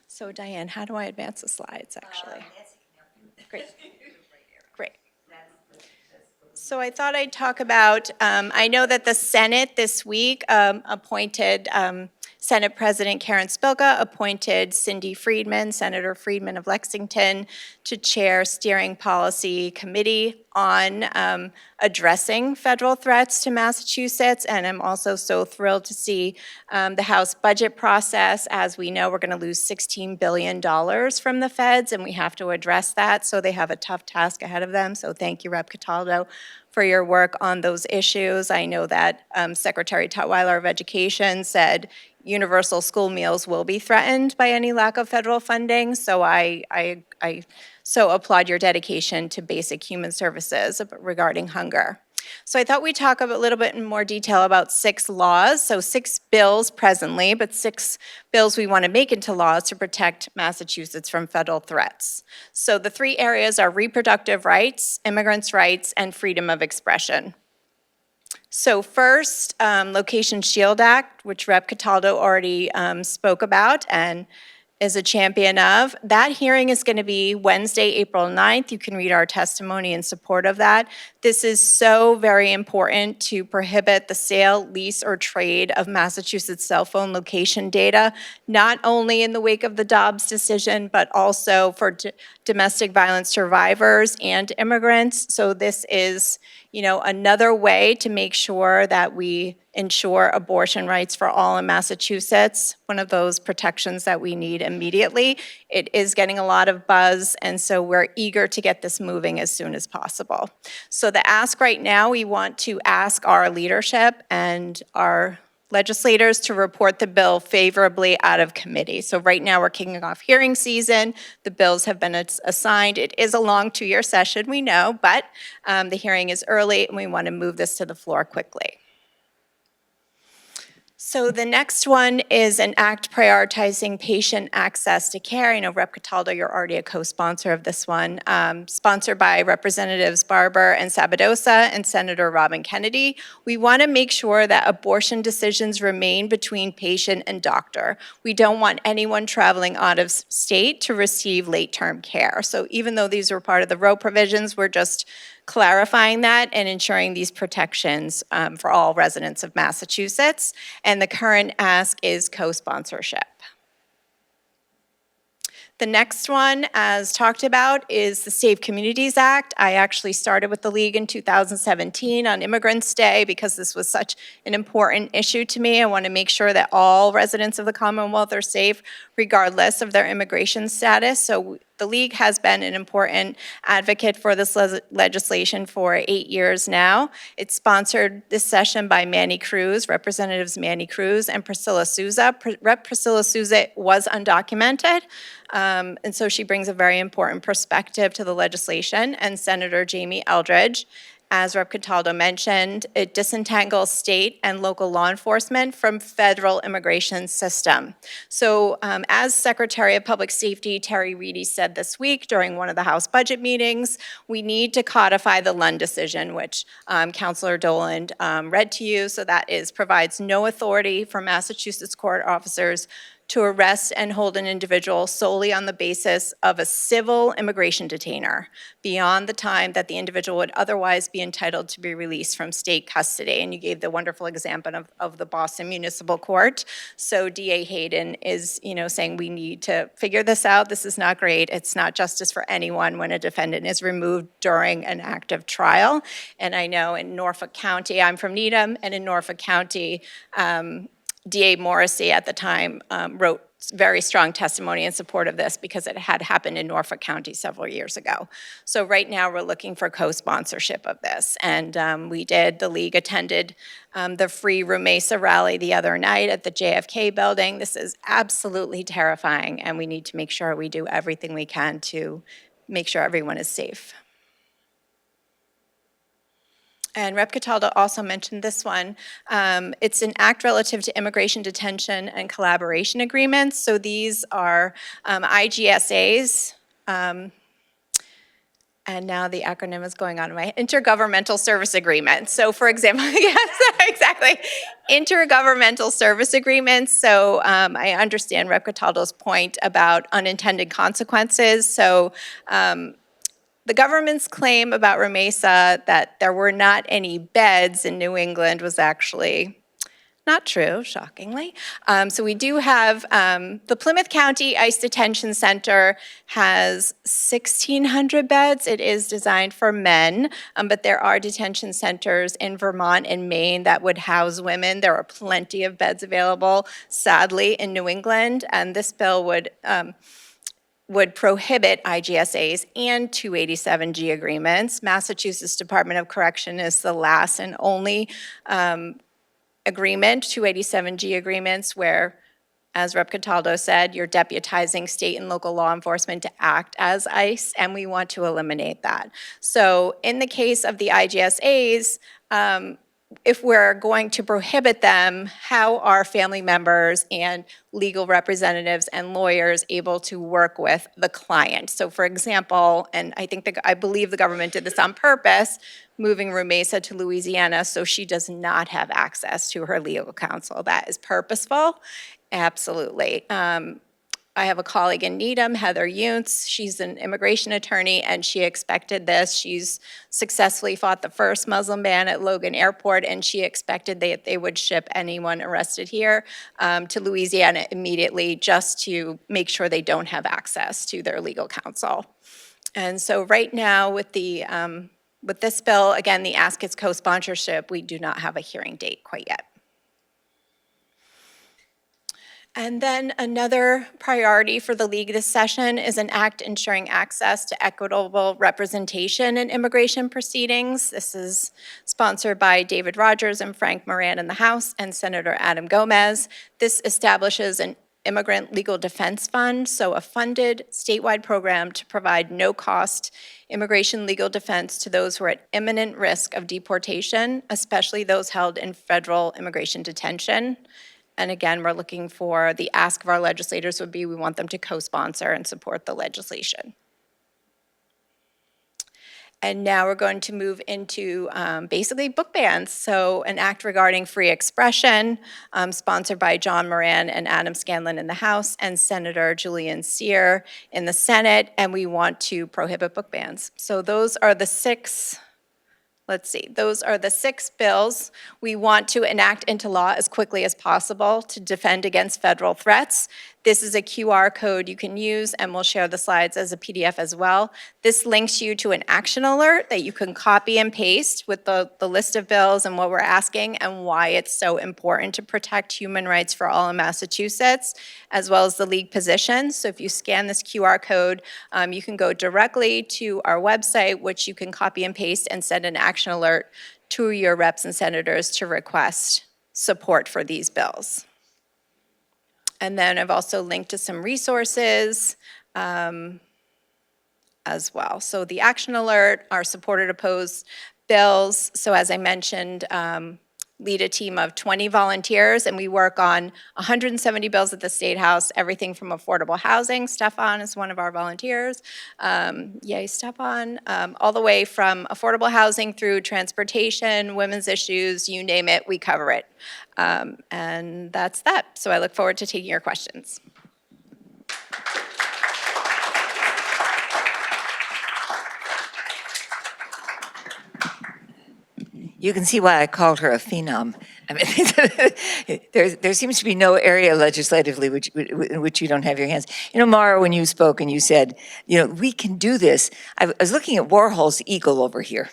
So Diane, how do I advance the slides, actually? Great. Great. So I thought I'd talk about, I know that the Senate this week appointed Senate President Karen Spilka appointed Cindy Friedman, Senator Friedman of Lexington, to chair Steering Policy Committee on addressing federal threats to Massachusetts. And I'm also so thrilled to see the House budget process. As we know, we're going to lose $16 billion from the feds, and we have to address that. So they have a tough task ahead of them. So thank you, Rep. Cataldo, for your work on those issues. I know that Secretary Tutwiler of Education said universal school meals will be threatened by any lack of federal funding. So I so applaud your dedication to basic human services regarding hunger. So I thought we'd talk a little bit in more detail about 6 laws. So 6 bills presently, but 6 bills we want to make into laws to protect Massachusetts from federal threats. So the 3 areas are reproductive rights, immigrants' rights, and freedom of expression. So first, Location Shield Act, which Rep. Cataldo already spoke about and is a champion of. That hearing is going to be Wednesday, April 9th. You can read our testimony in support of that. This is so very important to prohibit the sale, lease, or trade of Massachusetts cell phone location data, not only in the wake of the Dobbs decision, but also for domestic violence survivors and immigrants. So this is, another way to make sure that we ensure abortion rights for all in Massachusetts, one of those protections that we need immediately. It is getting a lot of buzz, and so we're eager to get this moving as soon as possible. So the ask right now, we want to ask our leadership and our legislators to report the bill favorably out of committee. So right now, we're kicking off hearing season. The bills have been assigned. It is a long 2-year session, we know, but the hearing is early, and we want to move this to the floor quickly. So the next one is an act prioritizing patient access to care. I know Rep. Cataldo, you're already a co-sponsor of this one. Sponsored by Representatives Barber and Sabadosa and Senator Robin Kennedy. We want to make sure that abortion decisions remain between patient and doctor. We don't want anyone traveling out of state to receive late-term care. So even though these were part of the Roe provisions, we're just clarifying that and ensuring these protections for all residents of Massachusetts. And the current ask is co-sponsorship. The next one, as talked about, is the Safe Communities Act. I actually started with the League in 2017 on Immigrants Day because this was such an important issue to me. I want to make sure that all residents of the Commonwealth are safe regardless of their immigration status. So the League has been an important advocate for this legislation for 8 years now. It's sponsored this session by Manny Cruz, Representatives Manny Cruz and Priscilla Souza. Rep. Priscilla Souza was undocumented, and so she brings a very important perspective to the legislation, and Senator Jamie Eldridge. As Rep. Cataldo mentioned, it disentangles state and local law enforcement from federal immigration system. So as Secretary of Public Safety Terry Reedy said this week during one of the House budget meetings, we need to codify the Lund decision, which Councilor Doland read to you. So that provides no authority for Massachusetts court officers to arrest and hold an individual solely on the basis of a civil immigration detainer beyond the time that the individual would otherwise be entitled to be released from state custody. And you gave the wonderful example of the Boston Municipal Court. So DA Hayden is, saying we need to figure this out. This is not great. It's not justice for anyone when a defendant is removed during an active trial. And I know in Norfolk County, I'm from Needham, and in Norfolk County, DA Morrissey at the time wrote very strong testimony in support of this because it had happened in Norfolk County several years ago. So right now we're looking for co-sponsorship of this. And the League attended the Free Rumesa rally the other night at the JFK building. This is absolutely terrifying, and we need to make sure we do everything we can to make sure everyone is safe. And Rep. Cataldo also mentioned this one. It's an act relative to immigration detention and collaboration agreements. So these are IGSAs, and now the acronym is going on my Intergovernmental Service Agreement. So for example, yes, exactly, Intergovernmental Service Agreements. So I understand Rep. Cataldo's point about unintended consequences. So the government's claim about Rumesa that there were not any beds in New England was actually not true, shockingly. So we do have, the Plymouth County ICE Detention Center has 1,600 beds. It is designed for men, but there are detention centers in Vermont and Maine that would house women. There are plenty of beds available, sadly, in New England, and this bill would prohibit IGSAs and 287G agreements. Massachusetts Department of Correction is the last and only agreement, 287G agreements, where, as Rep. Cataldo said, you're deputizing state and local law enforcement to act as ICE, and we want to eliminate that. So in the case of the IGSAs, if we're going to prohibit them, how are family members and legal representatives and lawyers able to work with the client? So for example, and I believe the government did this on purpose, moving Rumesa to Louisiana so she does not have access to her legal counsel. That is purposeful, absolutely. I have a colleague in Needham, Heather Yuntz. She's an immigration attorney, and she expected this. She's successfully fought the first Muslim ban at Logan Airport, and she expected that they would ship anyone arrested here to Louisiana immediately, just to make sure they don't have access to their legal counsel. And so right now with this bill, again, the ask is co-sponsorship. We do not have a hearing date quite yet. And then another priority for the League this session is an act ensuring access to equitable representation in immigration proceedings. This is sponsored by David Rogers and Frank Moran in the House and Senator Adam Gomez. This establishes an Immigrant Legal Defense Fund, so a funded statewide program to provide no-cost immigration legal defense to those who are at imminent risk of deportation, especially those held in federal immigration detention. And again, we're looking for, the ask of our legislators would be, we want them to co-sponsor and support the legislation. And now we're going to move into basically book bans. So an act regarding free expression, sponsored by John Moran and Adam Scanlon in the House and Senator Julian Cyr in the Senate, and we want to prohibit book bans. So those are the six bills we want to enact into law as quickly as possible to defend against federal threats. This is a QR code you can use, and we'll share the slides as a PDF as well. This links you to an action alert that you can copy and paste with the list of bills and what we're asking and why it's so important to protect human rights for all in Massachusetts, as well as the League position. So if you scan this QR code, you can go directly to our website, which you can copy and paste and send an action alert to your reps and senators to request support for these bills. And then I've also linked to some resources as well. So the action alert, our support or opposed bills. So as I mentioned, lead a team of 20 volunteers, and we work on 170 bills at the State House, everything from affordable housing. Stefan is one of our volunteers. Yay, Stefan. All the way from affordable housing through transportation, women's issues, you name it, we cover it. And that's that. So I look forward to taking your questions. You can see why I called her a phenom. I mean, there seems to be no area legislatively in which you don't have your hands. You know, Mara, when you spoke and you said, you know, we can do this. I was looking at Warhol's eagle over here.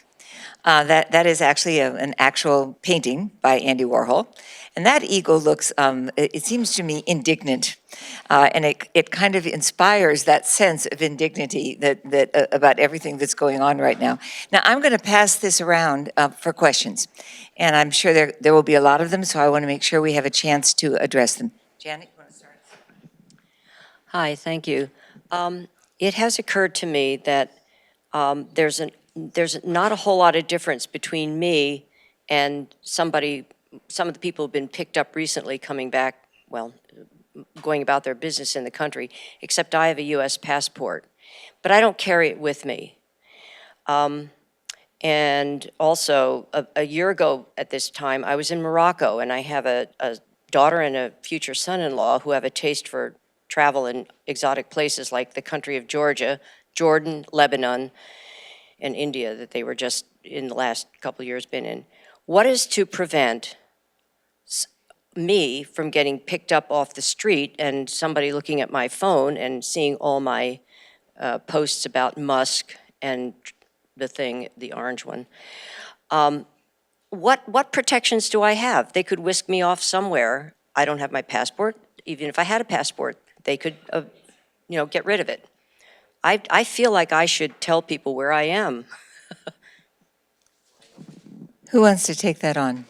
That is actually an actual painting by Andy Warhol. And that eagle looks, it seems to me, indignant. And it kind of inspires that sense of indignity that about everything that's going on right now. Now, I'm going to pass this around for questions. And I'm sure there will be a lot of them, so I want to make sure we have a chance to address them. Janet, you want to start? Hi, thank you. It has occurred to me that there's not a whole lot of difference between me and some of the people who've been picked up recently coming back, well, going about their business in the country, except I have a U.S. passport, but I don't carry it with me. And also, a year ago at this time, I was in Morocco, and I have a daughter and a future son-in-law who have a taste for travel in exotic places like the country of Georgia, Jordan, Lebanon, and India that they were just in the last couple of years been in. What is to prevent me from getting picked up off the street and somebody looking at my phone and seeing all my posts about Musk and the orange one? What protections do I have? They could whisk me off somewhere. I don't have my passport. Even if I had a passport, they could, get rid of it. I feel like I should tell people where I am. Who wants to take that on?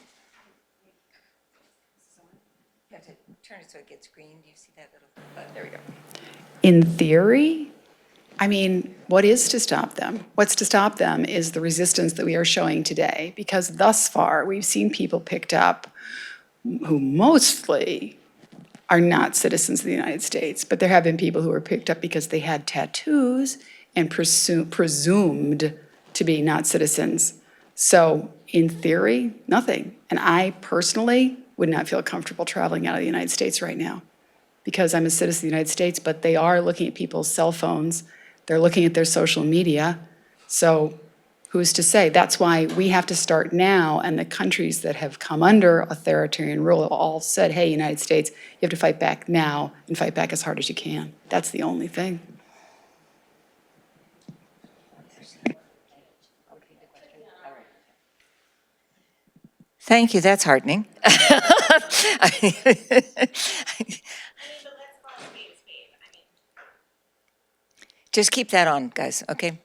You have to turn it so it gets green. Do you see that little button? There we go. In theory, I mean, what is to stop them? What's to stop them is the resistance that we are showing today, because thus far, we've seen people picked up who mostly are not citizens of the United States, but there have been people who were picked up because they had tattoos and presumed to be not citizens. So in theory, nothing. And I personally would not feel comfortable traveling out of the United States right now. because I'm a citizen of the United States, but they are looking at people's cell phones. They're looking at their social media. So who's to say? That's why we have to start now, and the countries that have come under authoritarian rule have all said, hey, United States, you have to fight back now and fight back as hard as you can. That's the only thing. Thank you, that's heartening. Just keep that on, guys, okay?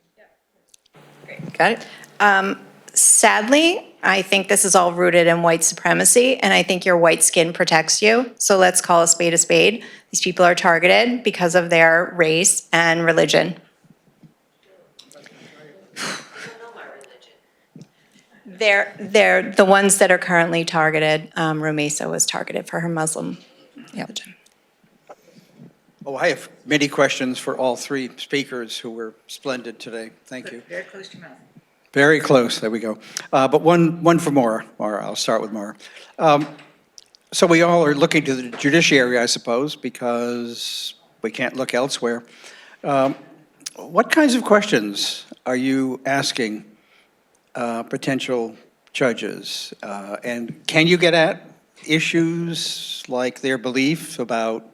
Got it? Sadly, I think this is all rooted in white supremacy, and I think your white skin protects you. So let's call a spade a spade. These people are targeted because of their race and religion. They're the ones that are currently targeted. Rumesa was targeted for her Muslim religion. Oh, I have many questions for all three speakers who were splendid today. Thank you. Very close to your mouth. Very close, there we go. But one for Maura. I'll start with Maura. So we all are looking to the judiciary, I suppose, because we can't look elsewhere. What kinds of questions are you asking potential judges? And can you get at issues like their belief about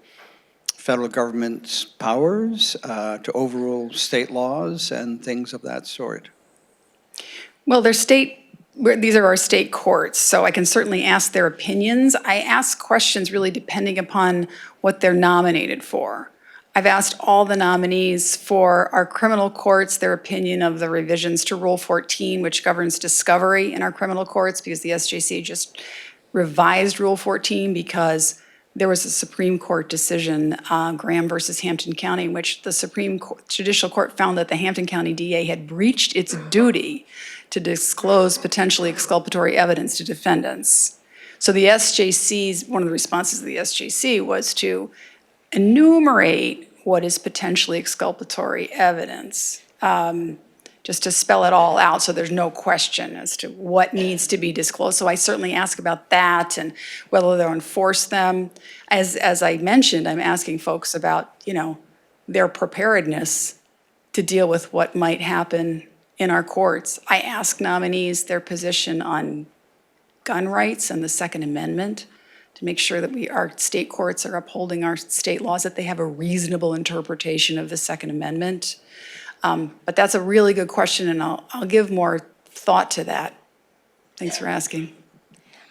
federal government's powers to overrule state laws and things of that sort? Well, these are our state courts, so I can certainly ask their opinions. I ask questions really depending upon what they're nominated for. I've asked all the nominees for our criminal courts their opinion of the revisions to Rule 14, which governs discovery in our criminal courts, because the SJC just revised Rule 14 because there was a Supreme Court decision, Graham versus Hampton County, in which the Supreme Judicial Court found that the Hampton County DA had breached its duty to disclose potentially exculpatory evidence to defendants. So the SJC's, one of the responses of the SJC was to enumerate what is potentially exculpatory evidence, just to spell it all out so there's no question as to what needs to be disclosed. So I certainly ask about that and whether they'll enforce them. As I mentioned, I'm asking folks about, their preparedness to deal with what might happen in our courts. I ask nominees their position on gun rights and the Second Amendment to make sure that our state courts are upholding our state laws, that they have a reasonable interpretation of the Second Amendment. But that's a really good question, and I'll give more thought to that. Thanks for asking.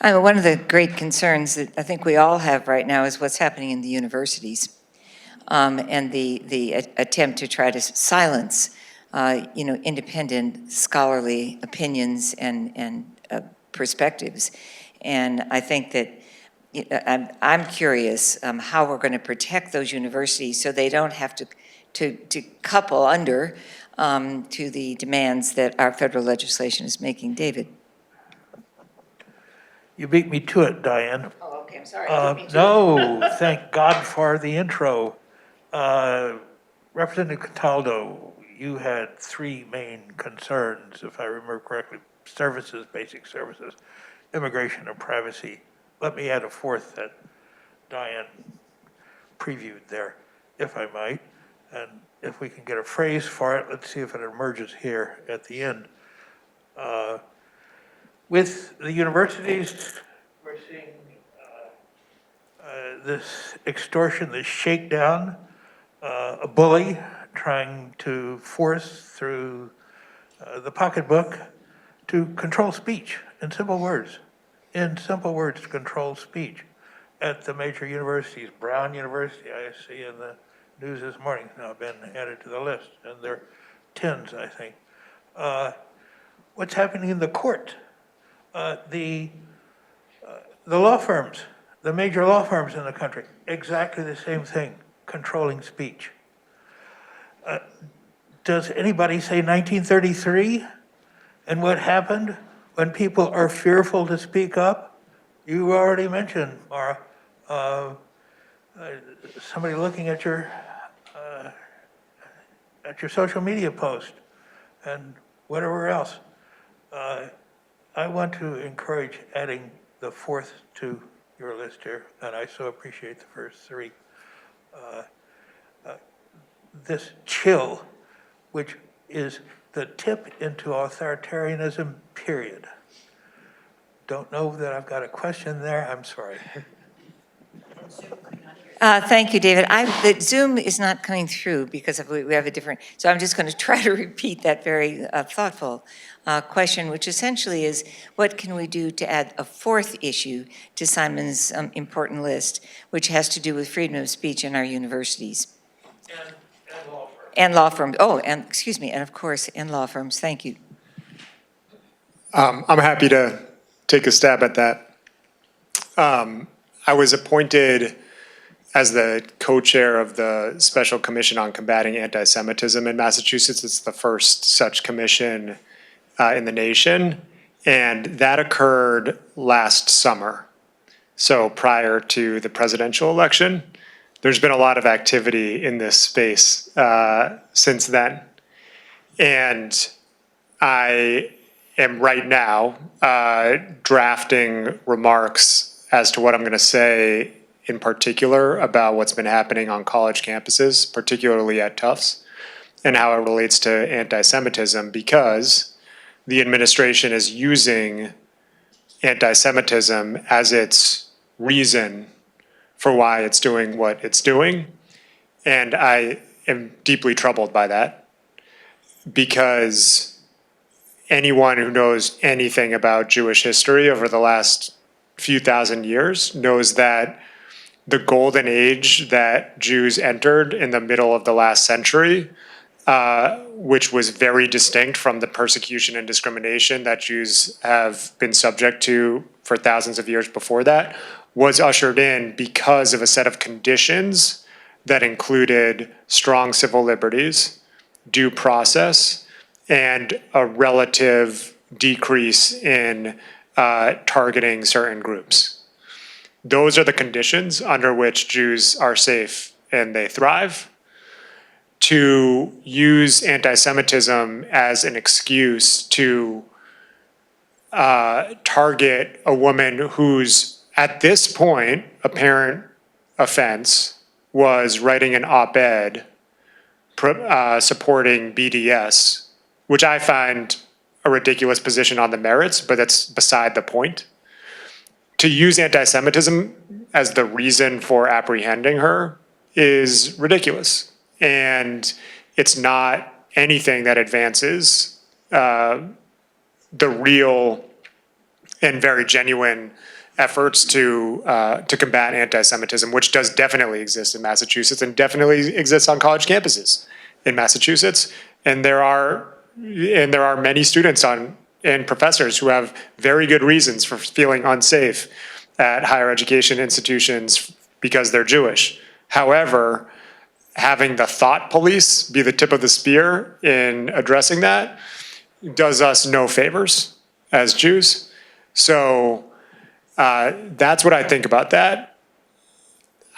One of the great concerns that I think we all have right now is what's happening in the universities, and the attempt to try to silence, independent scholarly opinions and perspectives. And I think that I'm curious how we're going to protect those universities so they don't have to couple under to the demands that our federal legislation is making. David? You beat me to it, Diane. Oh, okay, I'm sorry. No, thank God for the intro. Representative Cataldo, you had three main concerns, if I remember correctly: services, basic services, immigration, and privacy. Let me add a fourth that Diane previewed there, if I might. And if we can get a phrase for it, let's see if it emerges here at the end. With the universities, we're seeing this extortion, this shakedown, a bully trying to force through the pocketbook to control speech, in simple words. In simple words, to control speech at the major universities. Brown University, I see in the news this morning, now been added to the list, and there are tens, I think. What's happening in the court? The law firms, the major law firms in the country, exactly the same thing, controlling speech. Does anybody say 1933 and what happened when people are fearful to speak up? You already mentioned, Maura, somebody looking at your social media post and whatever else. I want to encourage adding the fourth to your list here, and I so appreciate the first three. this chill, which is the tip into authoritarianism, period. Don't know that I've got a question there, I'm sorry. Thank you, David. The Zoom is not coming through because we have a different, so I'm just going to try to repeat that very thoughtful question, which essentially is, what can we do to add a fourth issue to Simon's important list, which has to do with freedom of speech in our universities? And law firms. Oh, and excuse me, and of course, and law firms. Thank you. I'm happy to take a stab at that. I was appointed as the co-chair of the Special Commission on Combating Anti-Semitism in Massachusetts. It's the first such commission in the nation, and that occurred last summer, so prior to the presidential election. There's been a lot of activity in this space since then, and I am right now drafting remarks as to what I'm going to say in particular about what's been happening on college campuses, particularly at Tufts, and how it relates to anti-Semitism, because the administration is using anti-Semitism as its reason for why it's doing what it's doing. And I am deeply troubled by that, because anyone who knows anything about Jewish history over the last few thousand years knows that the golden age that Jews entered in the middle of the last century, which was very distinct from the persecution and discrimination that Jews have been subject to for thousands of years before that, was ushered in because of a set of conditions that included strong civil liberties, due process, and a relative decrease in targeting certain groups. Those are the conditions under which Jews are safe and they thrive. To use anti-Semitism as an excuse to target a woman whose, at this point, apparent offense was writing an op-ed supporting BDS, which I find a ridiculous position on the merits, but that's beside the point. To use anti-Semitism as the reason for apprehending her is ridiculous. And it's not anything that advances the real and very genuine efforts to combat anti-Semitism, which does definitely exist in Massachusetts and definitely exists on college campuses in Massachusetts. And there are many students and professors who have very good reasons for feeling unsafe at higher education institutions because they're Jewish. However, having the thought police be the tip of the spear in addressing that does us no favors as Jews. So that's what I think about that.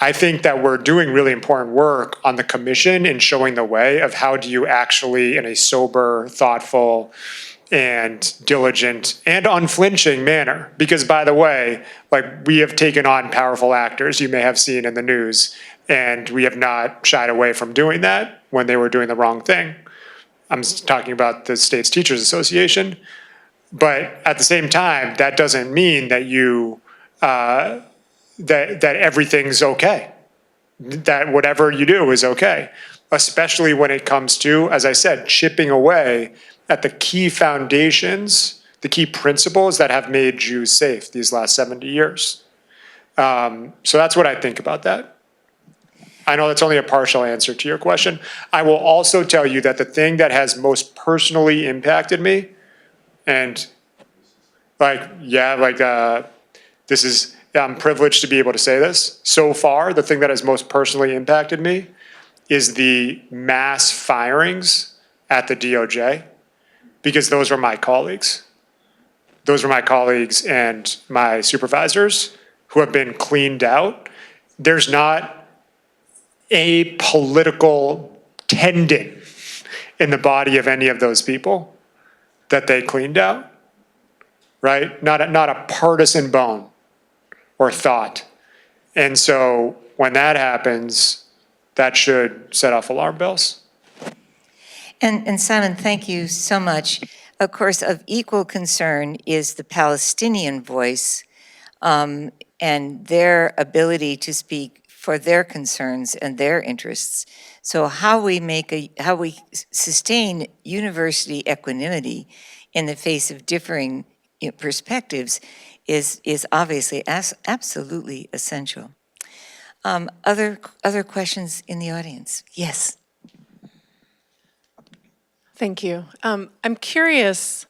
I think that we're doing really important work on the commission in showing the way of how do you actually, in a sober, thoughtful, and diligent and unflinching manner. Because by the way, like, we have taken on powerful actors you may have seen in the news, and we have not shied away from doing that when they were doing the wrong thing. I'm talking about the State's Teachers Association. But at the same time, that doesn't mean that you that everything's okay. That whatever you do is okay. Especially when it comes to, as I said, chipping away at the key foundations, the key principles that have made Jews safe these last 70 years. So that's what I think about that. I know that's only a partial answer to your question. I will also tell you that the thing that has most personally impacted me, and this is, I'm privileged to be able to say this. So far, the thing that has most personally impacted me is the mass firings at the DOJ, because those were my colleagues. Those were my colleagues and my supervisors who have been cleaned out. There's not a political tendon in the body of any of those people that they cleaned out, right? Not a partisan bone or thought. And so when that happens, that should set off alarm bells. And Simon, thank you so much. Of course, of equal concern is the Palestinian voice and their ability to speak for their concerns and their interests. So how we sustain university equanimity in the face of differing perspectives is obviously absolutely essential. Other questions in the audience? Yes. Thank you. I'm curious,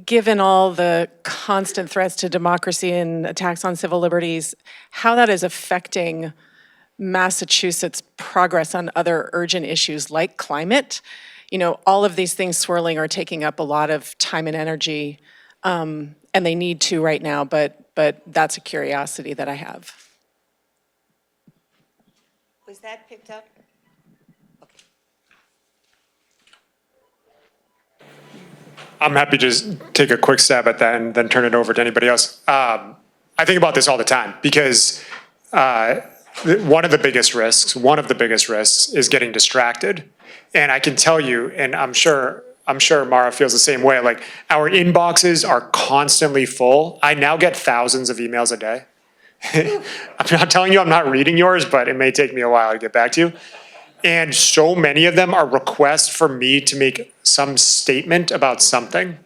given all the constant threats to democracy and attacks on civil liberties, how that is affecting Massachusetts' progress on other urgent issues like climate. You know, all of these things swirling are taking up a lot of time and energy, and they need to right now, but that's a curiosity that I have. Was that picked up? I'm happy to just take a quick stab at that and then turn it over to anybody else. I think about this all the time because one of the biggest risks is getting distracted. And I can tell you, and I'm sure Mara feels the same way, like our inboxes are constantly full. I now get thousands of emails a day. I'm not telling you I'm not reading yours, but it may take me a while to get back to you. And so many of them are requests for me to make some statement about something,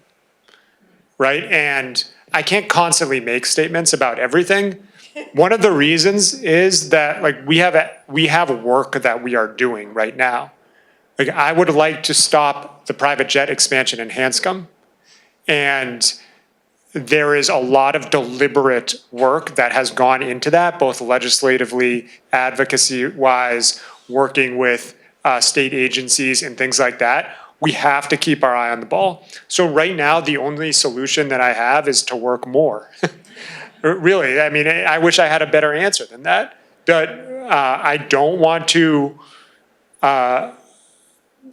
right? And I can't constantly make statements about everything. One of the reasons is that like we have work that we are doing right now. Like I would like to stop the private jet expansion in Hanscom, and there is a lot of deliberate work that has gone into that, both legislatively, advocacy-wise, working with state agencies and things like that. We have to keep our eye on the ball. So right now, the only solution that I have is to work more. Really, I mean, I wish I had a better answer than that, but I don't want to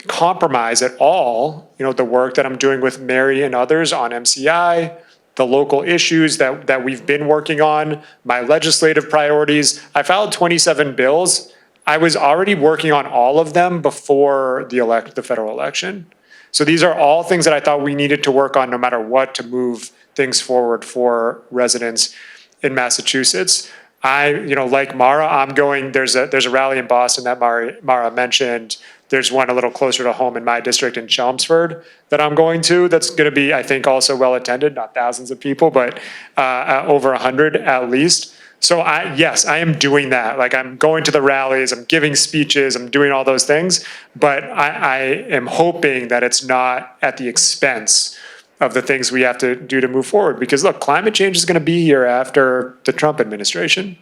compromise at all, you know, the work that I'm doing with Mary and others on MCI, the local issues that we've been working on, my legislative priorities. I filed 27 bills. I was already working on all of them before the federal election. So these are all things that I thought we needed to work on no matter what to move things forward for residents in Massachusetts. Like Mara, there's a rally in Boston that Mara mentioned. There's one a little closer to home in my district in Chelmsford that I'm going to. That's going to be, I think, also well attended, not thousands of people, but over 100 at least. So yes, I am doing that. Like I'm going to the rallies, I'm giving speeches, I'm doing all those things, but I am hoping that it's not at the expense of the things we have to do to move forward. Because look, climate change is going to be here after the Trump administration.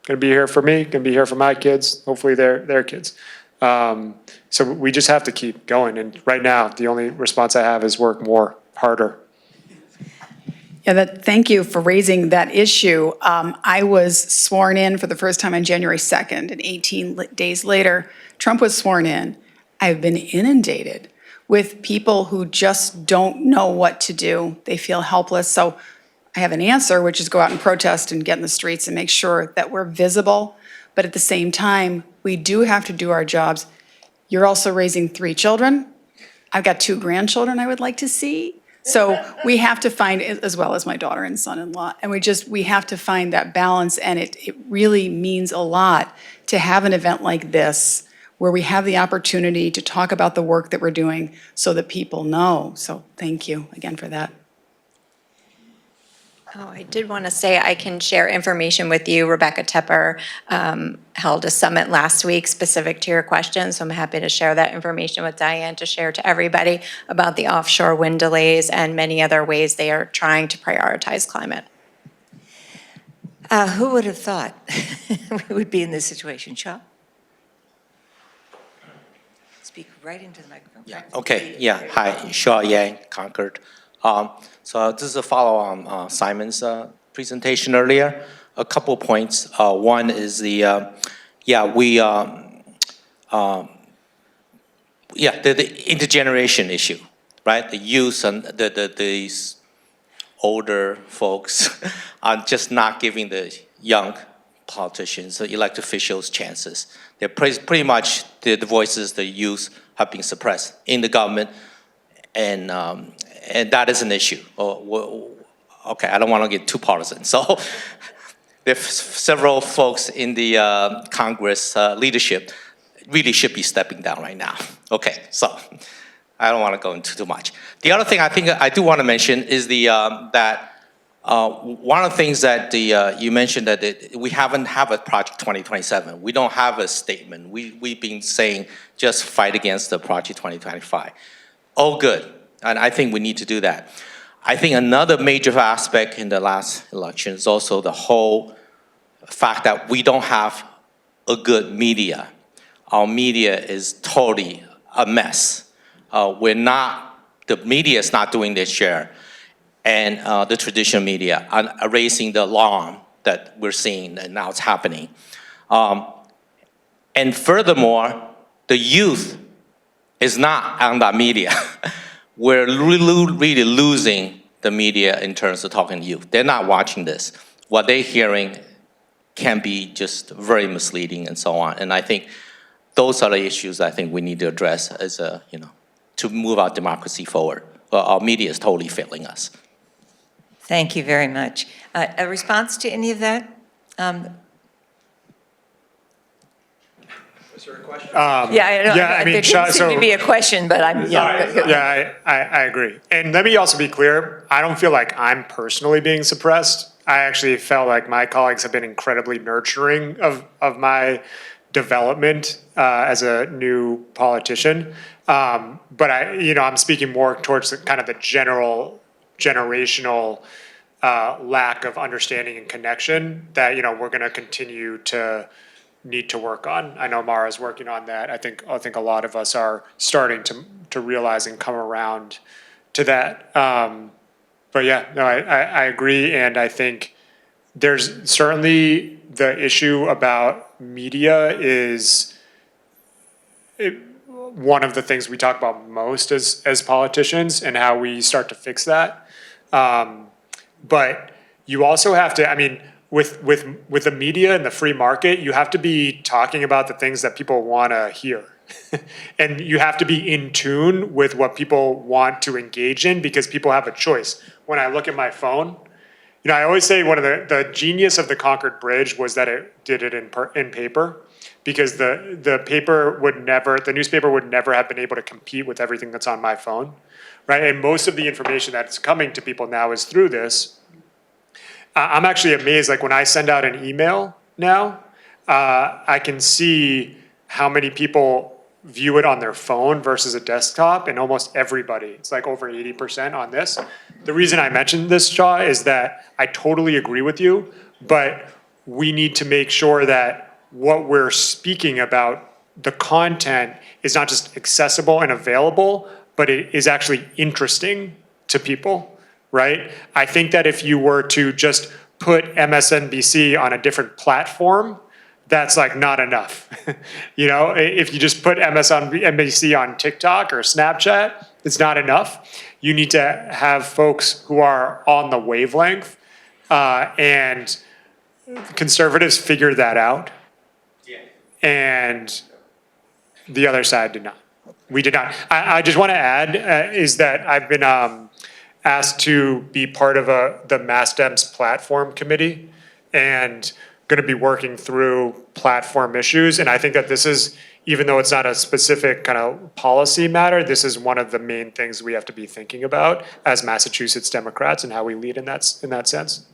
Going to be here for me, going to be here for my kids, hopefully their kids. So we just have to keep going. And right now, the only response I have is work more, harder. Yeah, thank you for raising that issue. I was sworn in for the first time on January 2nd, and 18 days later, Trump was sworn in. I've been inundated with people who just don't know what to do. They feel helpless. So I have an answer, which is go out and protest and get in the streets and make sure that we're visible. But at the same time, we do have to do our jobs. You're also raising 3 children. I've got 2 grandchildren I would like to see. So we have to find, as well as my daughter and son-in-law, and we have to find that balance, and it really means a lot to have an event like this where we have the opportunity to talk about the work that we're doing so that people know. So thank you again for that. Oh, I did want to say I can share information with you. Rebecca Tepper held a summit last week specific to your question, so I'm happy to share that information with Diane to share to everybody about the offshore wind delays and many other ways they are trying to prioritize climate. Who would have thought we would be in this situation? Shaw? Speak right into the microphone. Yeah. Okay. Yeah. Hi, Shaw Yang, Concord. So this is a follow on Simon's presentation earlier. A couple points. One is the intergeneration issue, right? The youth and these older folks are just not giving the young politicians, the elected officials' chances. They're pretty much the voices, the youth have been suppressed in the government, and that is an issue. Okay, I don't want to get too partisan. So there's several folks in the Congress leadership really should be stepping down right now. Okay, so I don't want to go into too much. The other thing I think I do want to mention is one of the things that you mentioned that we haven't have a Project 2027. We don't have a statement. We've been saying just fight against the Project 2025. Oh, good, and I think we need to do that. I think another major aspect in the last election is also the whole fact that we don't have a good media. Our media is totally a mess. The media is not doing their share, and the traditional media are raising the alarm that we're seeing and now it's happening. And furthermore, the youth is not on that media. We're really losing the media in terms of talking to youth. They're not watching this. What they're hearing can be just very misleading and so on. And I think those are the issues I think we need to address as to move our democracy forward. Our media is totally failing us. Thank you very much. A response to any of that? Is there a question? There didn't seem to be a question, but I'm, Yeah, I agree. And let me also be clear, I don't feel like I'm personally being suppressed. I actually felt like my colleagues have been incredibly nurturing of my development as a new politician. But I'm speaking more towards kind of the generational lack of understanding and connection that, we're gonna continue to need to work on. I know Mara's working on that. I think a lot of us are starting to realize and come around to that. But yeah, no, I agree, and I think there's certainly the issue about media is one of the things we talk about most as politicians and how we start to fix that. But you also have to, with the media and the free market, you have to be talking about the things that people want to hear. And you have to be in tune with what people want to engage in because people have a choice. When I look at my phone, I always say one of the genius of the Concord Bridge was that it did it in paper, because the newspaper would never have been able to compete with everything that's on my phone, right? And most of the information that's coming to people now is through this. I'm actually amazed, like when I send out an email now, I can see how many people view it on their phone versus a desktop, and almost everybody, it's like over 80% on this. The reason I mentioned this, Shaw, is that I totally agree with you, but we need to make sure that what we're speaking about, the content, is not just accessible and available, but it is actually interesting to people, right? I think that if you were to just put MSNBC on a different platform, that's like not enough. If you just put MSNBC on TikTok or Snapchat, it's not enough. You need to have folks who are on the wavelength, and conservatives figured that out. And the other side did not. We did not. I just want to add is that I've been asked to be part of the MassDem's platform committee, and going to be working through platform issues. And I think that this is, even though it's not a specific kind of policy matter, this is one of the main things we have to be thinking about as Massachusetts Democrats and how we lead in that sense.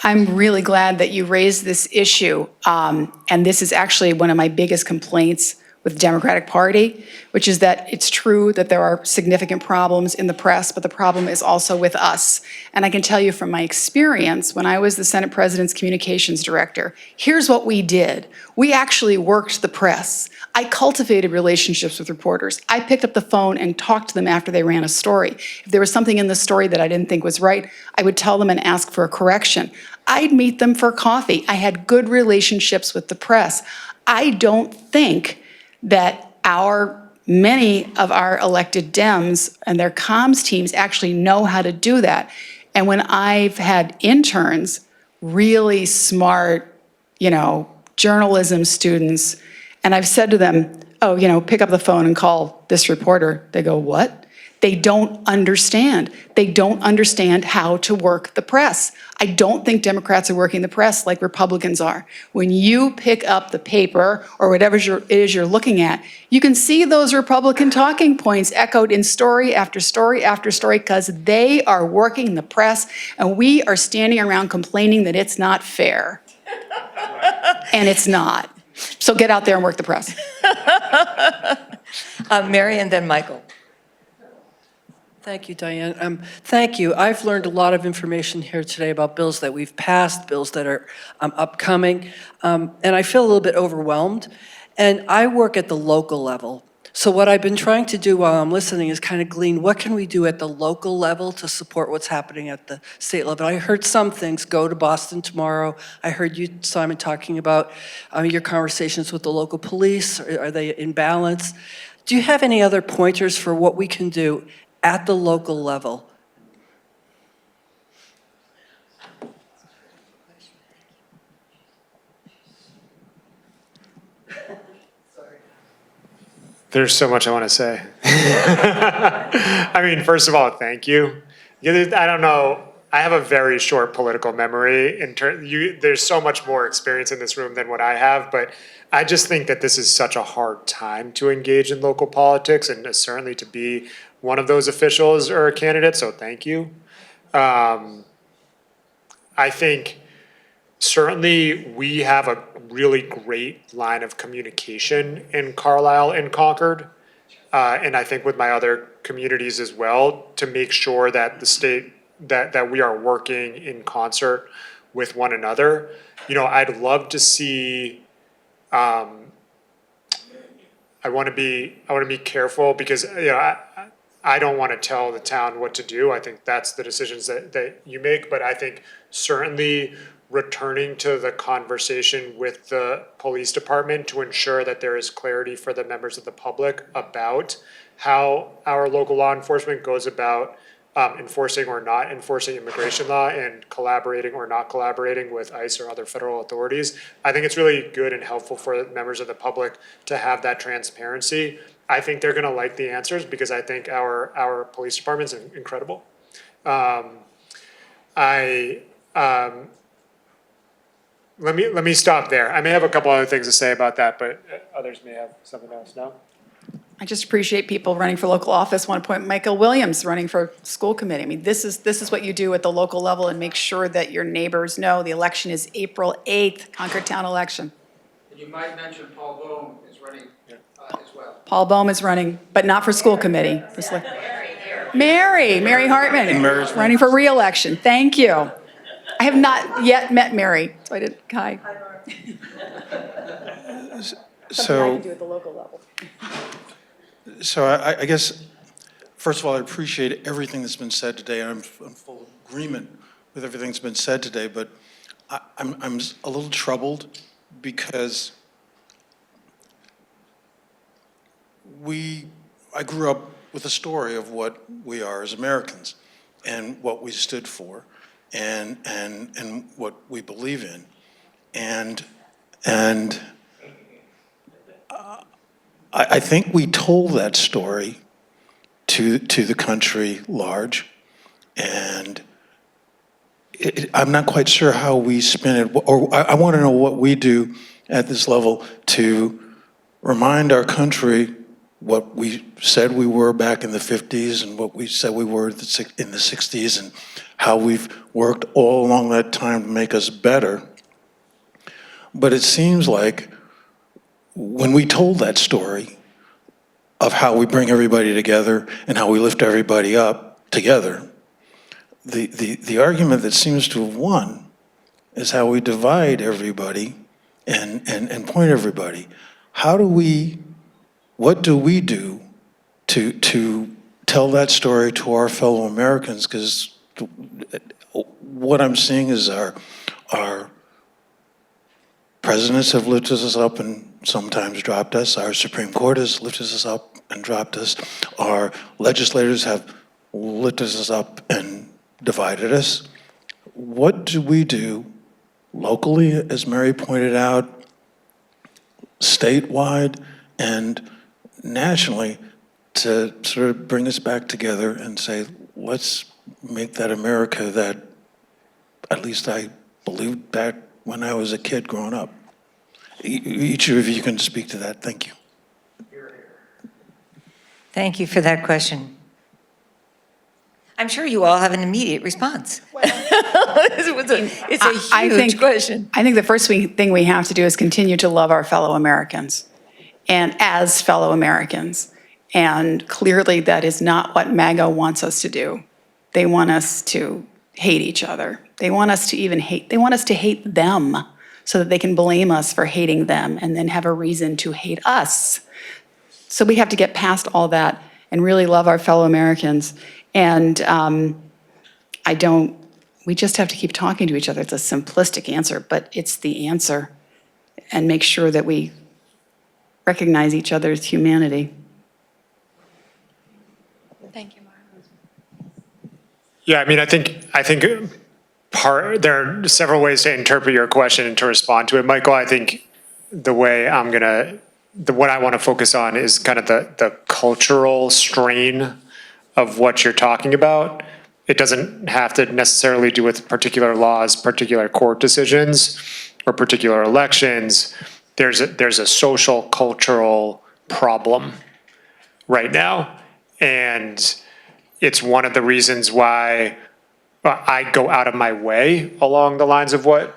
I'm really glad that you raised this issue. And this is actually one of my biggest complaints with the Democratic Party, which is that it's true that there are significant problems in the press, but the problem is also with us. And I can tell you from my experience, when I was the Senate President's Communications Director, here's what we did. We actually worked the press. I cultivated relationships with reporters. I picked up the phone and talked to them after they ran a story. If there was something in the story that I didn't think was right, I would tell them and ask for a correction. I'd meet them for coffee. I had good relationships with the press. I don't think that many of our elected Dems and their comms teams actually know how to do that. And when I've had interns, really smart, journalism students, and I've said to them, oh, pick up the phone and call this reporter. They go, what? They don't understand. They don't understand how to work the press. I don't think Democrats are working the press like Republicans are. When you pick up the paper or whatever it is you're looking at, you can see those Republican talking points echoed in story after story after story because they are working the press and we are standing around complaining that it's not fair. And it's not. So get out there and work the press. Mary and then Michael. Thank you, Diane. Thank you. I've learned a lot of information here today about bills that we've passed, bills that are upcoming, and I feel a little bit overwhelmed. And I work at the local level. So what I've been trying to do while I'm listening is kind of glean, what can we do at the local level to support what's happening at the state level? I heard some things, go to Boston tomorrow. I heard you, Simon, talking about your conversations with the local police. Are they in balance? Do you have any other pointers for what we can do at the local level? There's so much I want to say. I mean, first of all, thank you. I don't know. I have a very short political memory. There's so much more experience in this room than what I have, but I just think that this is such a hard time to engage in local politics and certainly to be one of those officials or a candidate, so thank you. I think certainly we have a really great line of communication in Carlisle and Concord, and I think with my other communities as well, to make sure that the state, that we are working in concert with one another. I'd love to see, I want to be careful because, I don't want to tell the town what to do. I think that's the decisions that you make, but I think certainly returning to the conversation with the police department to ensure that there is clarity for the members of the public about how our local law enforcement goes about enforcing or not enforcing immigration law and collaborating or not collaborating with ICE or other federal authorities. I think it's really good and helpful for members of the public to have that transparency. I think they're gonna like the answers because I think our police department's incredible. Let me stop there. I may have a couple other things to say about that, but others may have something else. No? I just appreciate people running for local office. Want to point Michael Williams running for school committee. I mean, this is what you do at the local level and make sure that your neighbors know the election is April 8th, Concord Town election. And you might mention Paul Bohm is running as well. Paul Bohm is running, but not for school committee. Mary Hartman, running for re-election. Thank you. I have not yet met Mary, so I didn't, hi. Something I can do at the local level. So I guess, first of all, I appreciate everything that's been said today. I'm full agreement with everything that's been said today, but I'm a little troubled because I grew up with a story of what we are as Americans and what we stood for and what we believe in. And I think we told that story to the country large, and I'm not quite sure how we spin it, or I want to know what we do at this level to remind our country what we said we were back in the 50s and what we said we were in the 60s and how we've worked all along that time to make us better. But it seems like when we told that story of how we bring everybody together and how we lift everybody up together, the argument that seems to have won is how we divide everybody and point everybody. What do we do to tell that story to our fellow Americans? Because what I'm seeing is our presidents have lifted us up and sometimes dropped us. Our Supreme Court has lifted us up and dropped us. Our legislators have lifted us up and divided us. What do we do locally, as Mary pointed out, statewide, and nationally to sort of bring us back together and say, let's make that America that at least I believed back when I was a kid growing up. Each of you can speak to that. Thank you. Thank you for that question. I'm sure you all have an immediate response. It's a huge question. I think the first thing we have to do is continue to love our fellow Americans and as fellow Americans. And clearly that is not what MAGA wants us to do. They want us to hate each other. They want us to hate them so that they can blame us for hating them and then have a reason to hate us. So we have to get past all that and really love our fellow Americans. And we just have to keep talking to each other. It's a simplistic answer, but it's the answer. And make sure that we recognize each other's humanity. Thank you, Mara. Yeah, I mean, I think there are several ways to interpret your question and to respond to it. Michael, I think what I want to focus on is kind of the cultural strain of what you're talking about. It doesn't have to necessarily do with particular laws, particular court decisions, or particular elections. There's a social, cultural problem right now. And it's one of the reasons why I go out of my way along the lines of what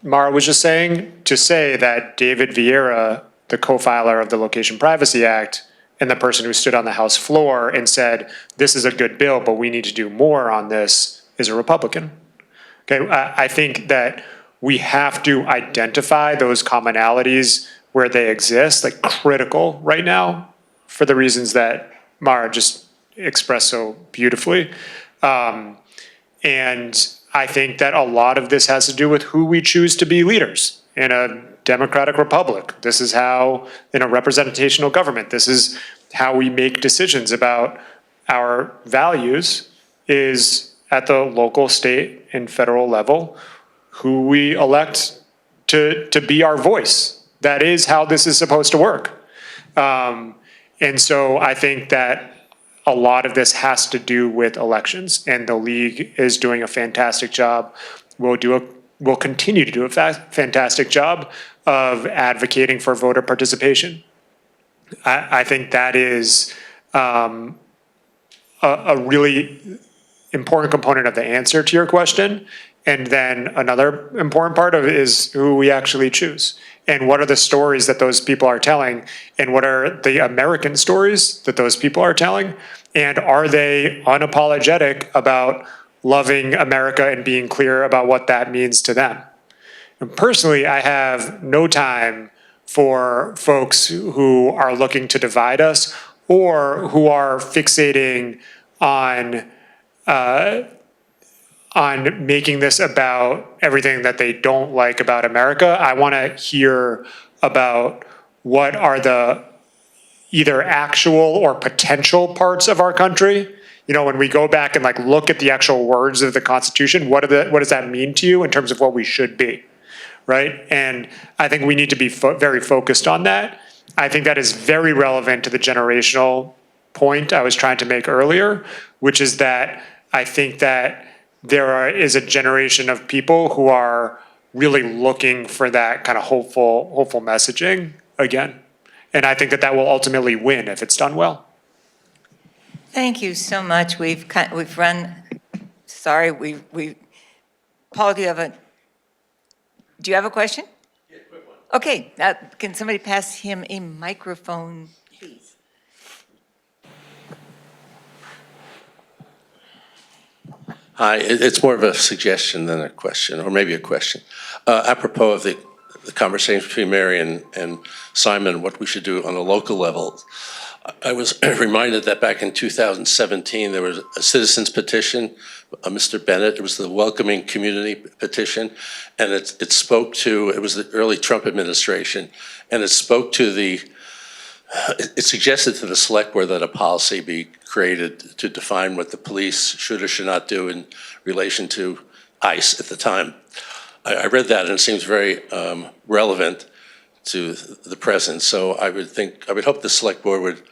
Mara was just saying, to say that David Vieira, the co-filer of the Location Privacy Act, and the person who stood on the House floor and said, this is a good bill, but we need to do more on this, is a Republican. Okay, I think that we have to identify those commonalities where they exist, like critical right now, for the reasons that Mara just expressed so beautifully. And I think that a lot of this has to do with who we choose to be leaders in a democratic republic. This is how, in a representational government, this is how we make decisions about our values, is at the local, state, and federal level, who we elect to be our voice. That is how this is supposed to work. And so I think that a lot of this has to do with elections, and the league is doing a fantastic job. We'll continue to do a fantastic job of advocating for voter participation. I think that is a really important component of the answer to your question. And then another important part of it is who we actually choose. And what are the stories that those people are telling? And what are the American stories that those people are telling? And are they unapologetic about loving America and being clear about what that means to them? And personally, I have no time for folks who are looking to divide us or who are fixating on making this about everything that they don't like about America. I want to hear about what are the either actual or potential parts of our country. You know, when we go back and look at the actual words of the Constitution, what does that mean to you in terms of what we should be, right? And I think we need to be very focused on that. I think that is very relevant to the generational point I was trying to make earlier, which is that I think that there is a generation of people who are really looking for that kind of hopeful messaging again. And I think that will ultimately win if it's done well. Thank you so much. We've run, sorry, Paul, do you have a question? Yeah, quick one. Okay, can somebody pass him a microphone, please? Hi, it's more of a suggestion than a question, or maybe a question. Apropos of the conversation between Mary and Simon, what we should do on a local level. I was reminded that back in 2017, there was a citizens petition, Mr. Bennett, it was the Welcoming Community petition, and it spoke to, it was the early Trump administration, and it spoke to it suggested to the select board that a policy be created to define what the police should or should not do in relation to ICE at the time. I read that and it seems very relevant to the present. So I would hope the select board would,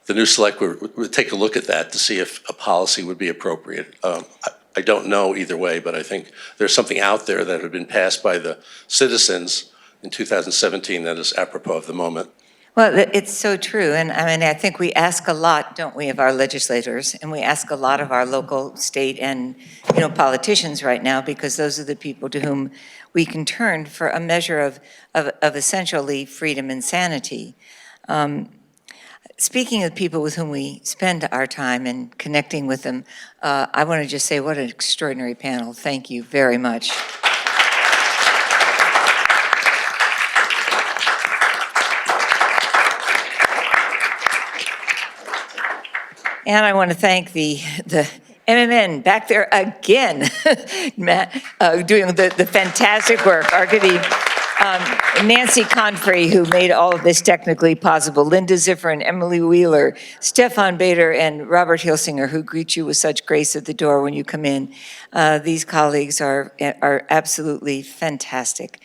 the new select board would take a look at that to see if a policy would be appropriate. I don't know either way, but I think there's something out there that had been passed by the citizens in 2017 that is apropos of the moment. Well, it's so true, and I mean, I think we ask a lot, don't we, of our legislators, and we ask a lot of our local, state, and, politicians right now, because those are the people to whom we can turn for a measure of essentially freedom and sanity. Speaking of people with whom we spend our time and connecting with them, I want to just say what an extraordinary panel. Thank you very much. And I want to thank the MMN back there again, Matt, doing the fantastic work. Nancy Confrey, who made all of this technically possible, Linda Ziffer and Emily Wheeler, Stefan Bader and Robert Hilsinger, who greet you with such grace at the door when you come in. These colleagues are absolutely fantastic.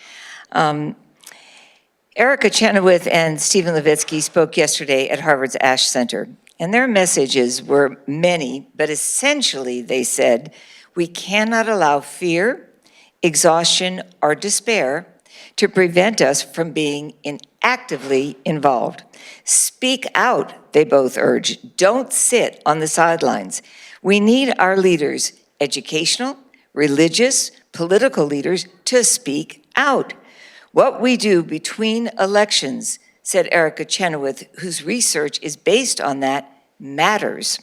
Erica Chenoweth and Stephen Levitsky spoke yesterday at Harvard's Ash Center. And their messages were many, but essentially they said, we cannot allow fear, exhaustion, or despair to prevent us from being actively involved. Speak out, they both urged. Don't sit on the sidelines. We need our leaders, educational, religious, political leaders, to speak out. What we do between elections, said Erica Chenoweth, whose research is based on that, matters.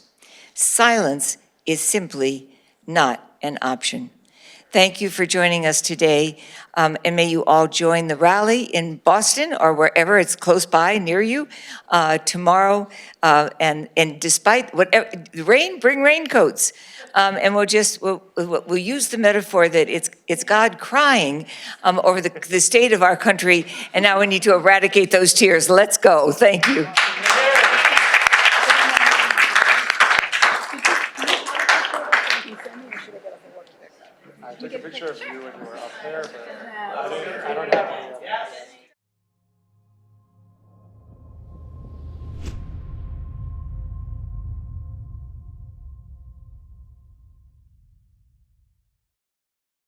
Silence is simply not an option. Thank you for joining us today, and may you all join the rally in Boston or wherever it's close by near you tomorrow. And despite whatever rain, bring raincoats. And we'll use the metaphor that it's God crying over the state of our country, and now we need to eradicate those tears. Let's go. Thank you. I took a picture of you when you were up there, but I don't have any